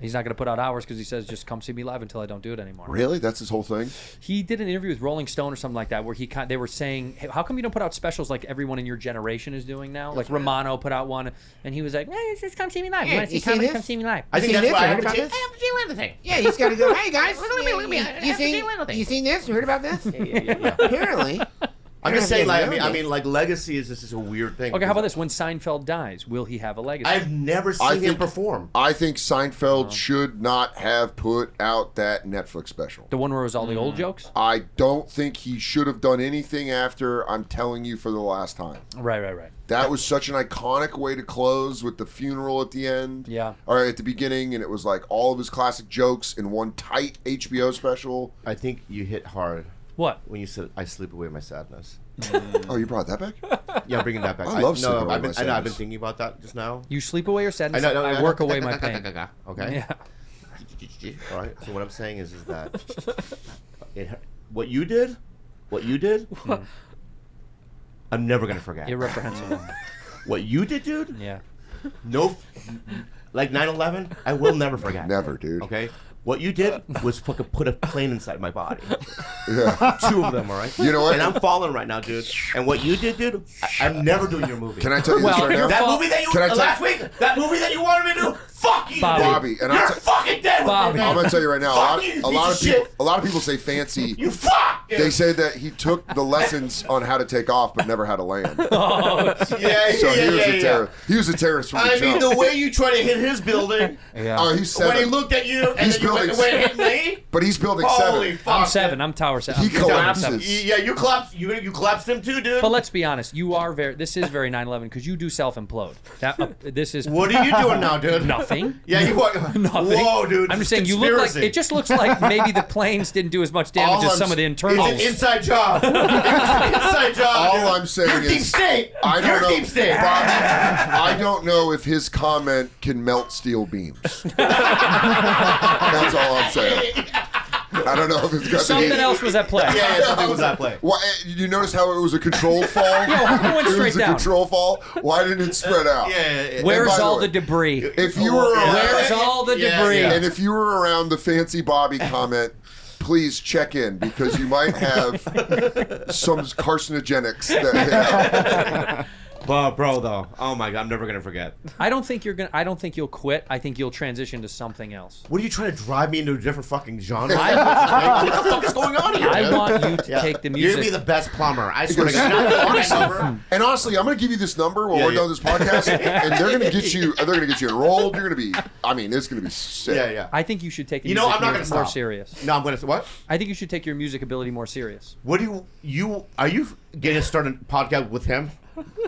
He's not going to put out hours because he says, just come see me live until I don't do it anymore. really, that's his whole thing. He did an interview with Rolling Stone or something like that where they were saying, hey, how come you don't put out specials like everyone in your generation is doing now? Like Romano put out one, and he was like, just come see me live. You want to see comedy? Come see me live. I think seen that's this? why I Heard haven't about changed. this? I haven't seen anything. Yeah, he's got to go. Hey guys, Look at me. you seen this? You heard about this? Yeah. Apparently. I'm I just don't saying, have like, any I mean, like, legacy is this is a weird thing. Okay, how about this? When Seinfeld dies, will he have a legacy? I've never seen him perform. I think Seinfeld should not have put out that Netflix special. The one where it was all the old jokes? I don't think he should have done anything after I'm telling you for the last time. Right. That was such an iconic way to close with the funeral at the end. Yeah. Or at the beginning, and it was like all of his classic jokes in one tight HBO special. I think you hit hard. What? When you said I sleep away my sadness. Oh, you brought that back? Yeah, I'm bringing that back. I love sleeping away I've my been, I know. I've been sadness. thinking about that just now. You sleep away your sadness. I know, I work away my pain. Okay. Yeah. All right. So what I'm saying is that what you did, I'm never gonna forget. Irreprehensible. What you did, dude? Yeah. No, like 9/11, I will never forget. Never, dude. Okay. What you did was fucking put a plane inside my body. Yeah. 2 of them, all right? You know what? And I'm falling right now, dude. And what you did, dude, I'm never doing your movie. Can I tell you Well, this right you're now? That movie that you Can I tell- last week, that movie that you wanted me to do, fuck you, Bobby. dude. And You're I'll fucking dead. Bobby. With me, I'm man. gonna tell you right now. Fuck you, A lot of piece of people. shit. A lot of people say fancy. You fuck. Dude. They say that he took the lessons on how to take off, but never how to land. Yeah, So he was a terrorist from the I mean, jump. the way you try to hit his building, Yeah. Oh, he's when he 7. looked at you, and He's then you went building- and hit me. But he's building Holy 7. fuck. I'm 7. I'm Tower 7. He I'm Tower collapses. 7. Yeah, you collapsed. You collapsed him too, dude. But let's be honest. You are very. This is very 9/11 because you do self-implode. This is What are you doing now, dude? nothing. Yeah, you what? Nothing. Whoa, dude. I'm just saying you look like Conspiracy. it. Just looks like maybe the planes didn't do as much damage as some of the internals. It's an inside job. It's an inside job. All dude. I'm saying You're is, deep state. I don't You're know. deep state. Bobby, I don't know if his comment can melt steel beams. That's all I'm saying. I don't know if it's got Something else was at play. Yeah, something was at play. Why, you notice how it was a controlled fall? it went It straight was a down. control fall. Why didn't it spread out? Yeah. Where's by the all way, the debris? If you were around, Where's all the Yeah, debris? yeah. and if you were around the fancy Bobby comment, please check in because you might have some carcinogenics. That, But bro, though, oh my god, I'm never gonna forget. I don't think you're gonna. I don't think you'll quit. I think you'll transition to something else. What are you trying to drive me into a different fucking genre? I- What the fuck is going on here? I dude? want you to take the You're gonna music. be the best plumber. I swear to God. and honestly, I'm going to give you this number when Yeah, we're yeah. done with this podcast, and they're going to get you. They're going to get you enrolled. You're going to be. I mean, it's going to be sick. Yeah. I think you should take the You know, music I'm not gonna more stop. serious. No, I'm gonna what? I think you should take your music ability more serious. What do you are you getting started a podcast with him?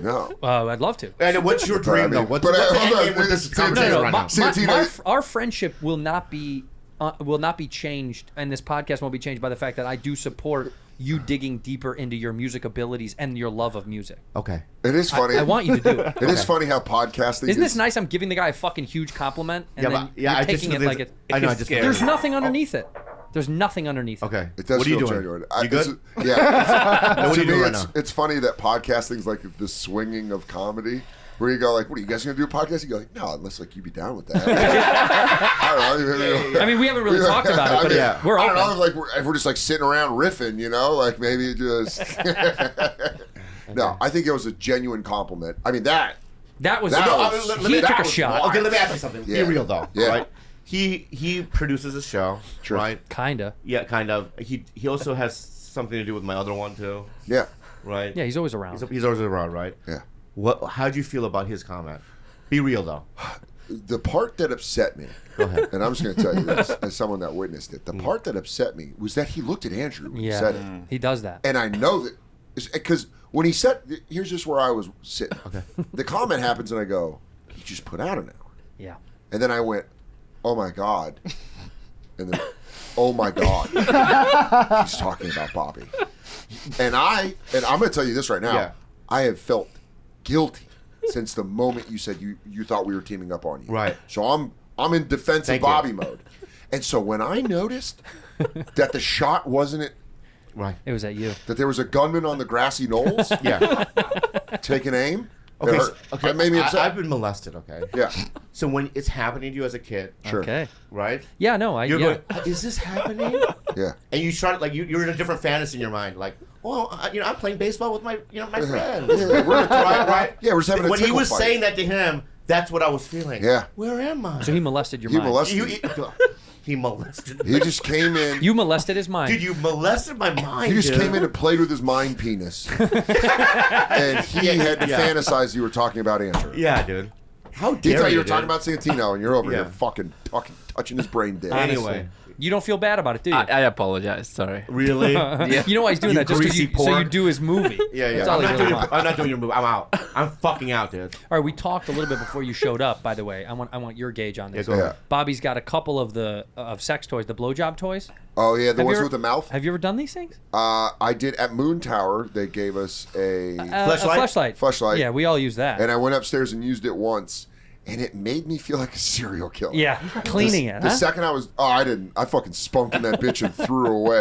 No. I'd love to. And what's your dream though? What's but the hold end on, game with this Santino, conversation right now? Santino, our friendship will not be changed, and this podcast won't be changed by the fact that I do support you digging deeper into your music abilities and your love of music. Okay. It is funny. I want you to do it. It is funny how podcasting. Isn't this nice? I'm giving the guy a fucking huge compliment, and then you're I just taking it like it. I know. I just There's nothing underneath it. There's nothing underneath it. Okay. It does What are you feel doing? genuine. You good? Yeah. What are To you me, doing right now? it's funny that podcasting's like the swinging of comedy. Where you go like, what are you guys gonna do a podcast? You go like, no, unless like you be down with that. I don't know. I mean, we haven't really talked about it, but we're I open. don't know if we're just like sitting around riffing, you know, like maybe just. No, I think it was a genuine compliment. I mean that was. that No, was- let he me- took that a was shot. wild. Okay, let me ask you something. Yeah. Be real though. Yeah. Right? He produces a show, Sure. right? Kinda. Yeah, kind of. He also has something to do with my other one too, Yeah. right? Yeah, he's always around. He's always around, right? Yeah. How'd you feel about his comment? Be real though. The part that upset me, Go ahead. and I'm just going to tell you this as someone that witnessed it. The part that upset me was that he looked at Andrew when he said it. He does that. And I know that because when he said, here's just where I was sitting. Okay. The comment happens, and I go, he just put out an hour. Yeah. And then I went, oh my God. And then, oh my God. He's talking about Bobby. And I'm going to tell you this right now. Yeah. I have felt guilty since the moment you said you thought we were teaming up on you. Right. So I'm in defensive Thank you. Bobby mode. And so when I noticed that the shot wasn't it, Right. It was at you. that there was a gunman on the grassy knolls Yeah. taking aim, Okay. it hurt. Okay. That made me upset. I've been molested. Okay. Yeah. So when it's happening to you as a kid, Sure. Okay. right? Yeah. No. You're Yeah. going, is this happening? Yeah. And you start like you're in a different fantasy in your mind, like, well, I'm playing baseball with my friends. Yeah, we're- right. Yeah, we're just having a When he tickle was fight. saying that to him, that's what I was feeling. Yeah. Where am I? So he molested your He mind. molested He molested. He just came in. You molested his mind. Dude, you molested my mind. He just dude. came in and played with his mind penis. And he had to Yeah. fantasize you were talking about Andrew. Yeah, dude. How He dare thought you were dude? talking about Santino, and you're over Yeah. here fucking touching his brain dick. Anyway. You don't feel bad about it, do you? I apologize. Sorry. Really? You know why he's doing You that? Just because greasy so you pork. do his movie. Yeah, yeah. That's all I'm he not, really doing, wants. I'm not doing your move. I'm out. I'm fucking out, dude. All right, we talked a little bit before you showed up. By the way, I want your gauge on this. Yeah, go ahead. Bobby's got a couple of the sex toys, the blowjob toys. Oh yeah, the Have ones you ever- with the mouth. Have you ever done these things? I did at Moon Tower. They gave us a Fleshlight. Fleshlight. Yeah, we all use that. And I went upstairs and used it once, and it made me feel like a serial killer. Yeah, cleaning it. The huh? second I didn't. I fucking spunked in that bitch and threw her away.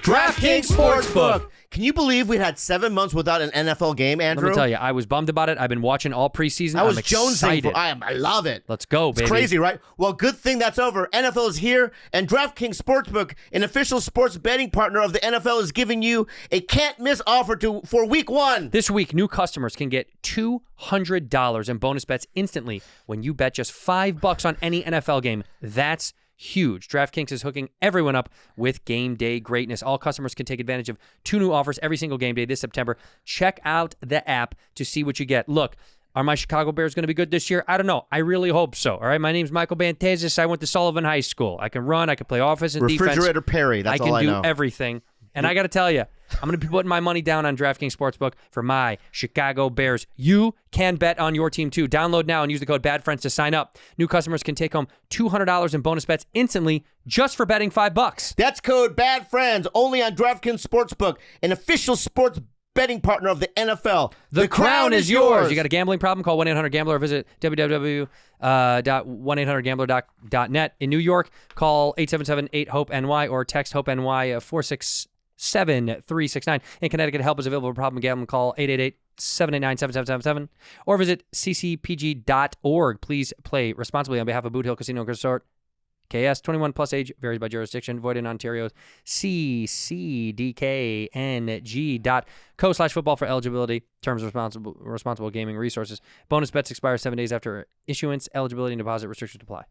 DraftKings Sportsbook. Can you believe we had 7 months without an NFL game, Andrew? Let me tell you, I was bummed about it. I've been watching all preseason. I was I'm jonesing excited. for I love it. Let's go, baby. It's crazy, right? Well, good thing that's over. NFL is here, and DraftKings Sportsbook, an official sports betting partner of the NFL, is giving you a can't-miss offer for Week 1. This week, new customers can get $200 in bonus bets instantly when you bet just $5 on any NFL game. That's huge. DraftKings is hooking everyone up with game day greatness. All customers can take advantage of 2 new offers every single game day this September. Check out the app to see what you get. Look, are my Chicago Bears going to be good this year? I don't know. I really hope so. All right, my name's Michael Bantezis. I went to Sullivan High School. I can run. I can play offense and defense. Refrigerator Perry, that's all I know. I can do everything. And I got to tell you, I'm going to be putting my money down on DraftKings Sportsbook for my Chicago Bears. You can bet on your team too. Download now and use the code BADFRIENDS to sign up. New customers can take home $200 in bonus bets instantly just for betting $5. That's code BADFRIENDS only on DraftKings Sportsbook, an official sports betting partner of the NFL. The crown is yours. You got a gambling problem? Call 1-800-GAMBLER or visit www.1800gambler.net. In New York, call 877-8-HOPE-NY or text HOPE-NY 467-369. In Connecticut, help is available for problem gambling. Call 888-789-7777 or visit ccpg.org. Please play responsibly on behalf of Boot Hill Casino and Resort. KS 21 plus age varies by jurisdiction. Void in Ontario. ccdkng.co/football for eligibility. Terms of responsible gaming resources. Bonus bets expire 7 days after issuance. Eligibility and deposit restrictions apply.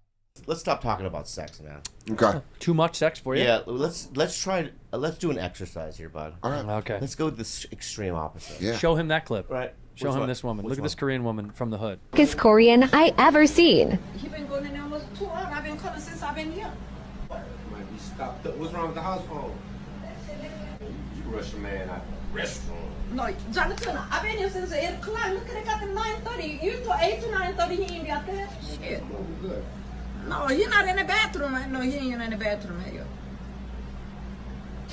Let's stop talking about sex, man. Okay. Too much sex for you? Yeah, let's do an exercise here, bud. All right. Okay. Let's go this extreme opposite. Yeah. Show him that clip. Right. Show him this woman. Look at this Korean woman from the hood. Biggest Korean I ever seen. You've been going in there almost 2 hours. I've been calling since I've been here. Might be stopped up. What's wrong with the house phone? You rush a man out of the restaurant. No, Jonathan, I've been here since 8 o'clock. Look at it, got them 9:30. You till 8 to 9:30, he ain't got there. Shit. Oh, good. No, he's not in the bathroom. No, he ain't in the bathroom here.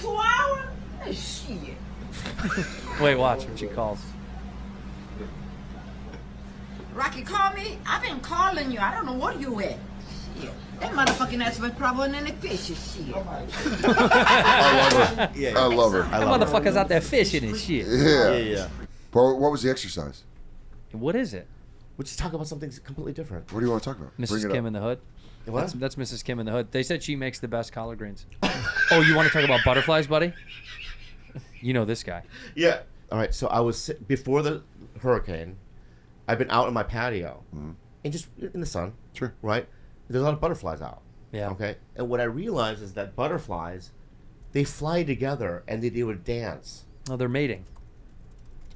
2 hours? Hey, shit. Wait, watch when she calls. Rocky, call me. I've been calling you. I don't know where you at. Shit. That motherfucking ass was probably in the fishes. Shit. I love her. That motherfucker's out there fishing and shit. Yeah. Well, what was the exercise? What is it? We'll just talk about something completely different. What do you want to talk about? Bring Mrs. it Kim up. in the hood. What? That's Mrs. Kim in the hood. They said she makes the best collard greens. Oh, you want to talk about butterflies, buddy? You know this guy. Yeah. All right. So I was before the hurricane. I've been out on my patio and just in the sun. Sure. Right. There's a lot of butterflies out. Yeah. Okay. And what I realized is that butterflies, they fly together and they would dance. Oh, they're mating.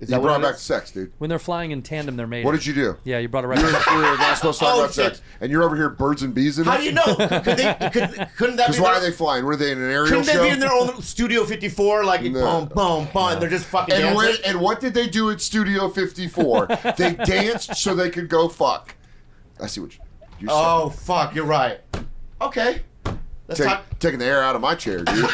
Is You that brought what it back is? sex, dude. When they're flying in tandem, they're mating. What did you do? Yeah, you brought it right We were back. not supposed to talk Oh, about sex. shit. And you're over here birds and bees in How it? do you know? Couldn't that Because be why their- are they flying? Were they in an aerial Couldn't show? they be in their own Studio 54, like No. boom, boom, boom, and they're just fucking and, dancing? and what did they do at Studio 54? They danced so they could go fuck. I see what you're saying. Oh, fuck, you're right. Okay. Let's talk. Taking the air out of my chair, dude.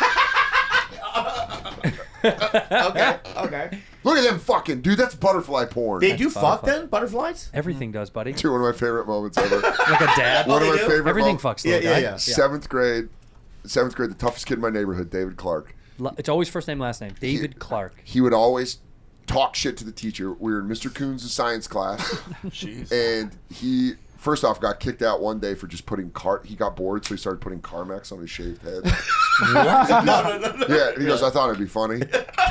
Okay. Look at them fucking, dude. That's butterfly porn. They do fuck then, butterflies? Everything does, buddy. Dude, one of my favorite moments ever. Like a dad. One of my they do? favorite Everything moments. fucks, little guy. Yeah. Seventh grade, the toughest kid in my neighborhood, David Clark. It's always first name, last name. David Clark. He would always talk shit to the teacher. We were in Mr. Coons' science class. And he, first off, got kicked out one day for just putting he got bored, so he started putting Carmex on his shaved head. No. Yeah, he goes, I thought it'd be funny.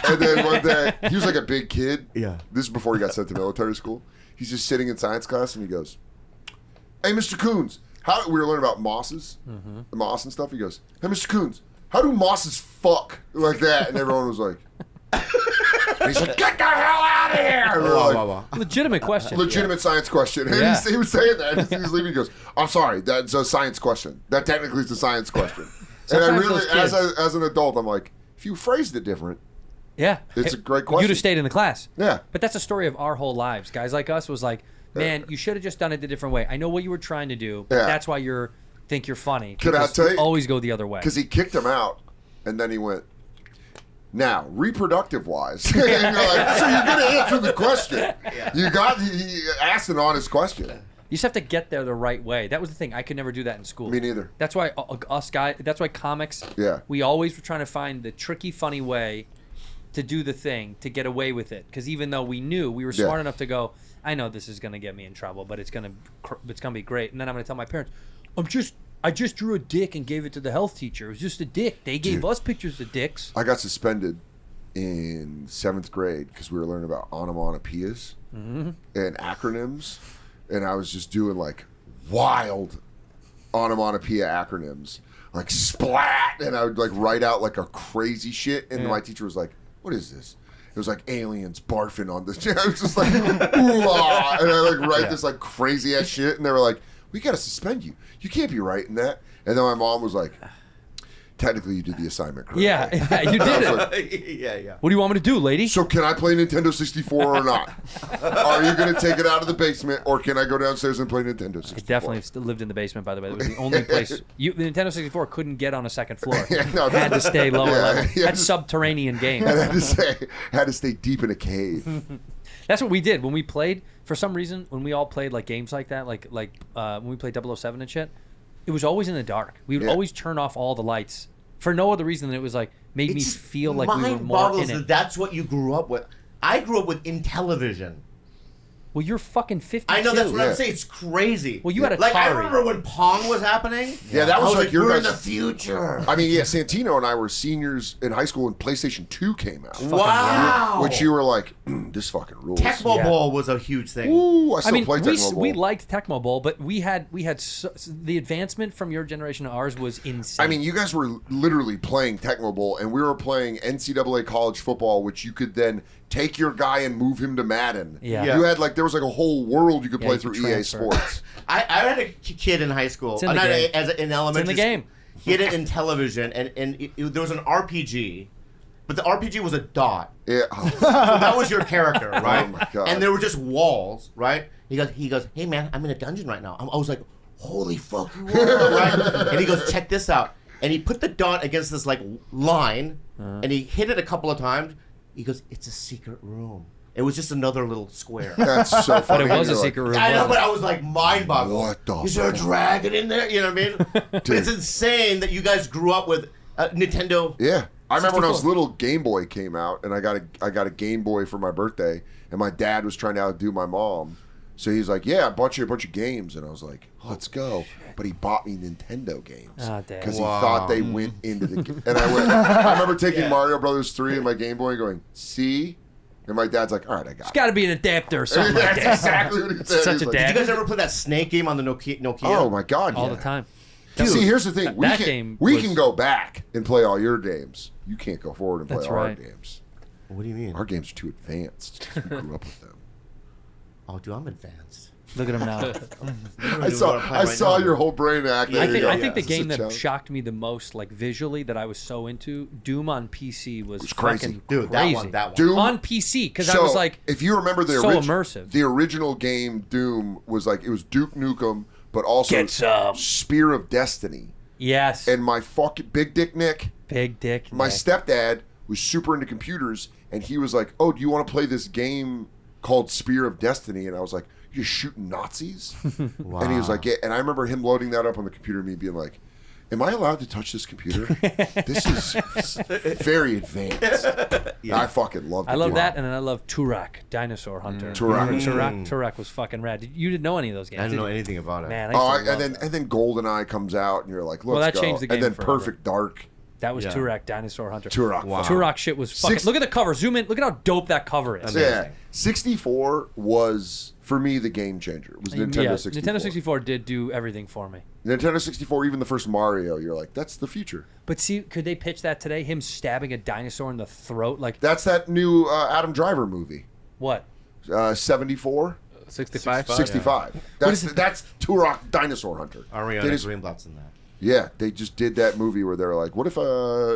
And then one day, he was like a big kid. Yeah. This is before he got sent to military school. He's just sitting in science class, and he goes, hey, Mr. Coons, we were learning about mosses, the moss and stuff. He goes, hey, Mr. Coons, how do mosses fuck? Like that. And everyone was like, and he's like, get the hell out of here. And we were like, Legitimate question. legitimate science question. And Yeah. he was saying that. He was leaving. He goes, I'm sorry, that's a science question. That technically is a science question. And I Sometimes really, those kids- as an adult, I'm like, if you phrased it different, Yeah. It's a great You'd question. have stayed in the class. Yeah. But that's the story of our whole lives. Guys like us was like, man, you should have just done it a different way. I know what you were trying to do, but Yeah. that's why think you're funny. Can I because tell you? always go the other way. Because he kicked him out, and then he went, now, reproductive wise. And you're like, so you're going to answer the question. You he asked an honest question. You just have to get there the right way. That was the thing. I could never do that in school. Me neither. That's why that's why comics, Yeah. we always were trying to find the tricky, funny way to do the thing, to get away with it. Because even though we knew, we were smart enough to go, I know this is going to get me in trouble, but it's going to be great. And then I'm going to tell my parents, I just drew a dick and gave it to the health teacher. It was just a dick. They gave us pictures of dicks. I got suspended in 7th grade because we were learning about onomatopoeias and acronyms. And I was just doing like wild onomatopoeia acronyms, like splat. And I would like write out like a crazy shit. And my teacher was like, what is this? It was like aliens barfing on this. I was just like, ooh-ah. And I like write this like crazy ass shit. And they were like, we got to suspend you. You can't be writing that. And then my mom was like, technically you did the assignment correctly. Yeah, you did it. Like, yeah. What do you want me to do, lady? So can I play Nintendo 64 or not? Are you going to take it out of the basement, or can I go downstairs and play Nintendo 64? I definitely still lived in the basement, by the way. It was the only place. The Nintendo 64 couldn't get on a second floor. Had to stay lower level. That's subterranean game. And had to stay deep in a cave. That's what we did when we played. For some reason, when we all played like games like that, like when we played 007 and shit, it was always in the dark. We would always turn off all the lights for no other reason than it was like made me feel like we were more in it. That's what you grew up with. I grew up with Intellivision. Well, you're fucking 52. I know, that's what I'm saying. It's crazy. Well, you had a like, I Atari. remember when Pong was happening. Yeah, that was like your we're in guys' the future. I mean, yeah, Santino and I were seniors in high school when PlayStation 2 came out. Wow. Which you were like, this fucking rules. Tecmo Bowl was a huge thing. Ooh, I still play Tecmo Bowl. We liked Tecmo Bowl, but we had the advancement from your generation to ours was insane. I mean, you guys were literally playing Tecmo Bowl, and we were playing NCAA college football, which you could then take your guy and move him to Madden. Yeah. You had like, there was like a whole world you could play through EA Sports. I had a kid in high school. It's in the game. In elementary It's in the game. school. He had it in television, and there was an RPG, but the RPG was a dot. Yeah. So that was your character, right? Oh my God. And there were just walls, right? He goes, hey man, I'm in a dungeon right now. I was like, holy fuck, you are, right? And he goes, check this out. And he put the dot against this like line, and he hit it a couple of times. He goes, it's a secret room. It was just another little square. That's so funny. But it was a secret room. I know, but I was like mind-boggled. What the Is there a dragon in there? You know what I mean? But it's insane that you guys grew up with Nintendo. Yeah. I remember when I was 64. little, Game Boy came out, and I got a Game Boy for my birthday, and my dad was trying to outdo my mom. So he's like, yeah, I bought you a bunch of games. And I was like, let's go. But he bought me Nintendo games. Oh, damn. Because he thought they went into the... And I remember taking Mario Brothers 3 in my Game Boy and going, see? And my dad's like, all right, I got It's it. got to be an adapter or something like That's that. exactly what he said. Such He's a like, dad. Did you guys ever play that snake game on the Nokia? Oh, my God, All yeah. the time. See, here's the thing. that game we was- can go back and play all your games. You can't go forward and play That's our right. games. What do you mean? Our games are too advanced. We grew up with them. Oh, dude, I'm advanced. Look at him now. I saw your whole brain act. I think Yeah. the It's game a that challenge. shocked me the most, like visually, that I was so into, Doom on PC was crazy. fucking Dude, crazy. that one. Doom On PC, because I So, was like, if you remember the so immersive. the original game Doom was like, it was Duke Nukem, but also Get some. Spear of Destiny. yes, And my fucking Big Dick Nick, big dick. my Nick. stepdad was super into computers, and he was like, "Oh, do you want to play this game called Spear of Destiny?" And I was like, "You're shooting Nazis?" Wow. And he was like, "Yeah." And I remember him loading that up on the computer, and me being like, "Am I allowed to touch this computer? This is very advanced." I fucking loved it. I love dude. that, and then I love Turok, Dinosaur Hunter. Turok. Turok was fucking rad. You didn't know any of those games. I didn't did know you? anything about it. Man, I used to love And then GoldenEye comes out, and you're like, "Let's Well, that go." changed the game and then forever. Perfect Dark. that was Yeah. Turok, Dinosaur Hunter. Turok. Wow. Turok shit was fucking. Look at the cover. Zoom in. Look at how dope that cover is. Yeah, 64 was for me the game changer. It was Nintendo Yeah, 64. Nintendo 64 did do everything for me. Nintendo 64, even the first Mario, you're like, that's the future. But see, could they pitch that today? Him stabbing a dinosaur in the throat, like That's that new Adam Driver movie. what? 74, 65? 65. That's Turok Dinosaur Hunter. Ariana They just- Greenblatt's in that. Yeah, they just did that movie where they're like, what if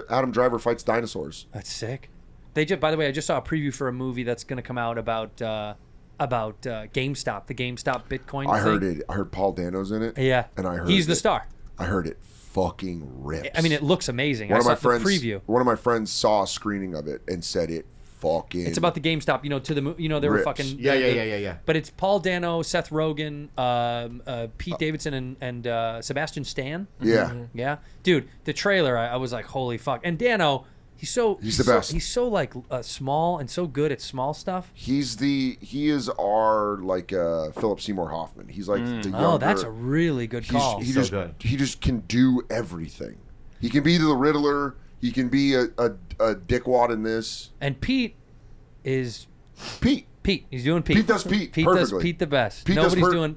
Adam Driver fights dinosaurs? That's sick. They just, by the way, I just saw a preview for a movie that's going to come out about GameStop, the GameStop Bitcoin. I thing. heard it. I heard Paul Dano's in it. Yeah, and I heard he's the star. I heard it fucking rips. I mean, it looks amazing. One I of my saw friends, the preview. One of my friends saw a screening of it and said it fucking. It's about the GameStop, to the they were rips. fucking Yeah. But it's Paul Dano, Seth Rogen, Pete Davidson, and Sebastian Stan. Yeah, Yeah, dude, the trailer, I was like, holy fuck. And Dano, he's the best. He's so like small and so good at small stuff. he is our like Philip Seymour Hoffman. He's like the younger. Oh, that's a really good call. He just can do everything. He can be the Riddler. He can be a dickwad in this. And Pete is Pete. He's doing Pete. Pete does Pete. Pete perfectly. does Pete the best. Pete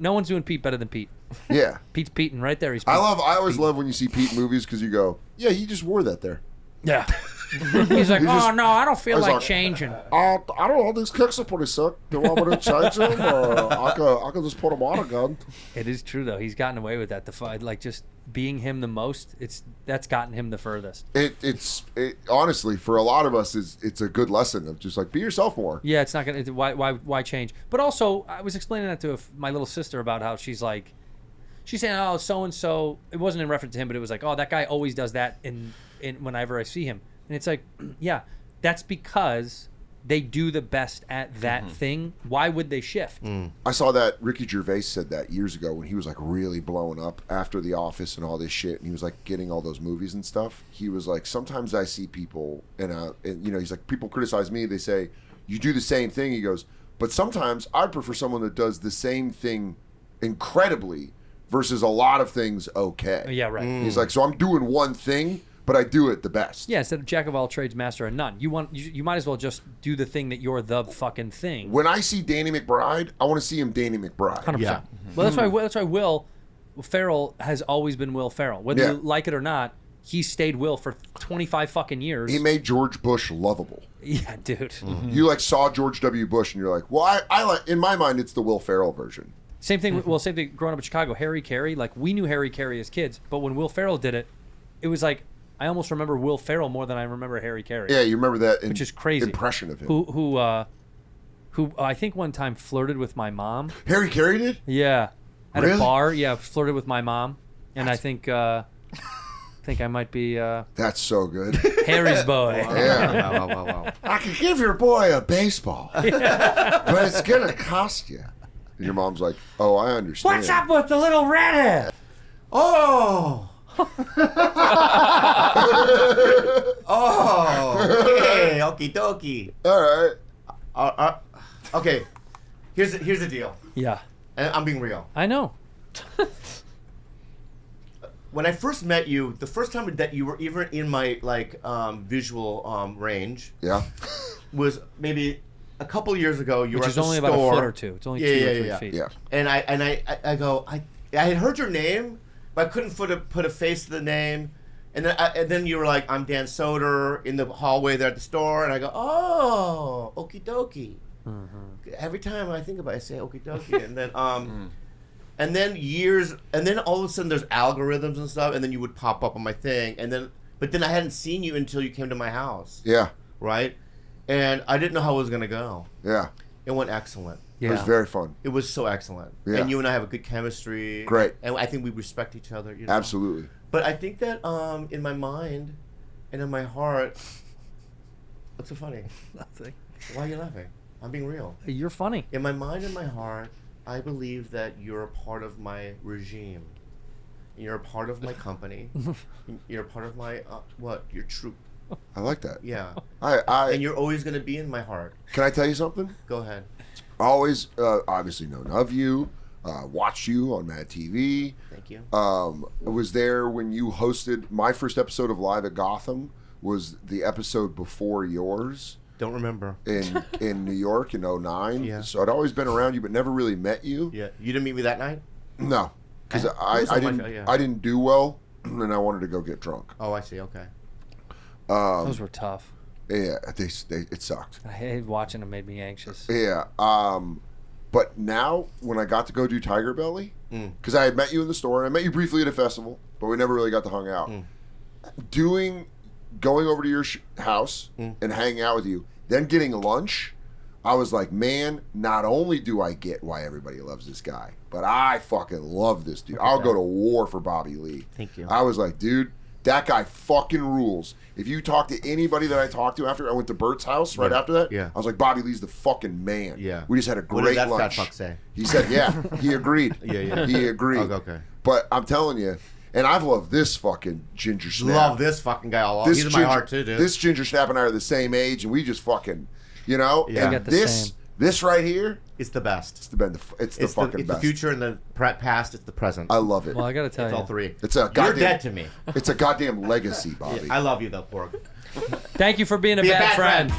No one's doing Pete better than Pete. Yeah. Pete's Pete, and right there he's Pete. I always love when you see Pete in movies because you go, yeah, he just wore that there. Yeah. He's like, oh no, I don't feel He's like like, changing. I don't know. These kicks are pretty sick. Do you want me to change them, or I could just put them on again? It is true though. He's gotten away with that. Like just being him the most. That's gotten him the furthest. It's honestly for a lot of us it's a good lesson of just like be yourself more. Yeah, it's not gonna. Why change? But also, I was explaining that to my little sister about how she's saying, oh, so and so. It wasn't in reference to him, but it was like, oh, that guy always does that in whenever I see him. And it's like, yeah, that's because they do the best at that thing. Why would they shift? I saw that Ricky Gervais said that years ago when he was like really blowing up after The Office and all this shit, and he was like getting all those movies and stuff. He was like, sometimes I see people and he's like, people criticize me. They say you do the same thing. He goes, but sometimes I prefer someone that does the same thing incredibly versus a lot of things okay. Yeah, right. He's like, so I'm doing one thing, but I do it the best. Yeah, instead of jack of all trades, master of none. You might as well just do the thing that you're the fucking thing. When I see Danny McBride, I want to see him Danny McBride. 100%. Yeah. Well, that's why Will Ferrell has always been Will Ferrell. Whether you like it or not, he stayed Will for 25 fucking years. He made George Bush lovable. Yeah, dude. You like saw George W. Bush and you're like, well, I like, in my mind, it's the Will Ferrell version. Same thing. Same thing. Growing up in Chicago, Harry Carey. Like we knew Harry Carey as kids, but when Will Ferrell did it, it was like I almost remember Will Ferrell more than I remember Harry Carey. Yeah, you remember that, which is crazy. Impression of him. Who I think one time flirted with my mom. Harry Carey did? Yeah, at Really? a bar. Yeah, flirted with my mom, and I think I might be. That's so good. Harry's boy. Yeah. Wow. I could give your boy a baseball, but it's gonna cost you. And your mom's like, "Oh, I understand." What's up with the little redhead? Oh. Okay, okie dokie. All right. Okay, here's the deal. Yeah. And I'm being real. I know. When I first met you, the first time that you were even in my visual range, was maybe a couple years ago. You Which were is at the only store. about a foot or two. It's only 2 or 3 feet. Yeah. And I go, I had heard your name, but I couldn't put a face to the name. And then you were like, I'm Dan Soder in the hallway there at the store, and I go, oh, okie dokie. Every time I think about it, I say okie dokie, and then and then all of a sudden there's algorithms and stuff, and then you would pop up on my thing, but then I hadn't seen you until you came to my house. Yeah. Right? And I didn't know how it was gonna go. Yeah. It went excellent. Yeah. It was very fun. It was so excellent. Yeah. And you and I have a good chemistry. Great. And I think we respect each other. You know? Absolutely. But I think that in my mind and in my heart, what's so funny? Nothing. Why are you laughing? I'm being real. You're funny. In my mind and my heart, I believe that you're a part of my regime. You're a part of my company. You're a part of my, your troop. I like that. Yeah. And you're always going to be in my heart. Can I tell you something? Go ahead. I always, obviously known of you, watched you on Mad TV. Thank you. I was there when you hosted my first episode of Live at Gotham. Was the episode before yours. Don't remember. In New York in 2009. Yeah. So I'd always been around you, but never really met you. Yeah. You didn't meet me that night? No, because I didn't do well, and I wanted to go get drunk. Oh, I see. Okay. Those were tough. Yeah, it sucked. I hated watching them. Made me anxious. Yeah. But now when I got to go do Tiger Belly, because I had met you in the store, and I met you briefly at a festival, but we never really got to hang out. Doing going over to your house and hanging out with you, then getting lunch, I was like, man, not only do I get why everybody loves this guy, but I fucking love this dude. I'll go to war for Bobby Lee. Thank you. I was like, dude, that guy fucking rules. If you talk to anybody that I talked to after, I went to Bert's house right after that. Yeah. I was like, Bobby Lee's the fucking man. Yeah. We just had a What did great that lunch. fat fuck say? He said, yeah, he agreed. Yeah. He agreed. Okay. But I'm telling you, and I've loved this fucking ginger snap. Love this fucking guy all along. He's in my heart too, dude. This ginger snap and I are the same age, and we just fucking, you know. Yeah. And We got the this, same. this right here, It's the best. it's the fucking it's best. the future and the past. It's the present. I love it. Well, I gotta tell It's you, all three. It's a You're goddamn. dead to me. It's a goddamn legacy, Bobby. I love you though, Pork. thank you for being a Be bad friend.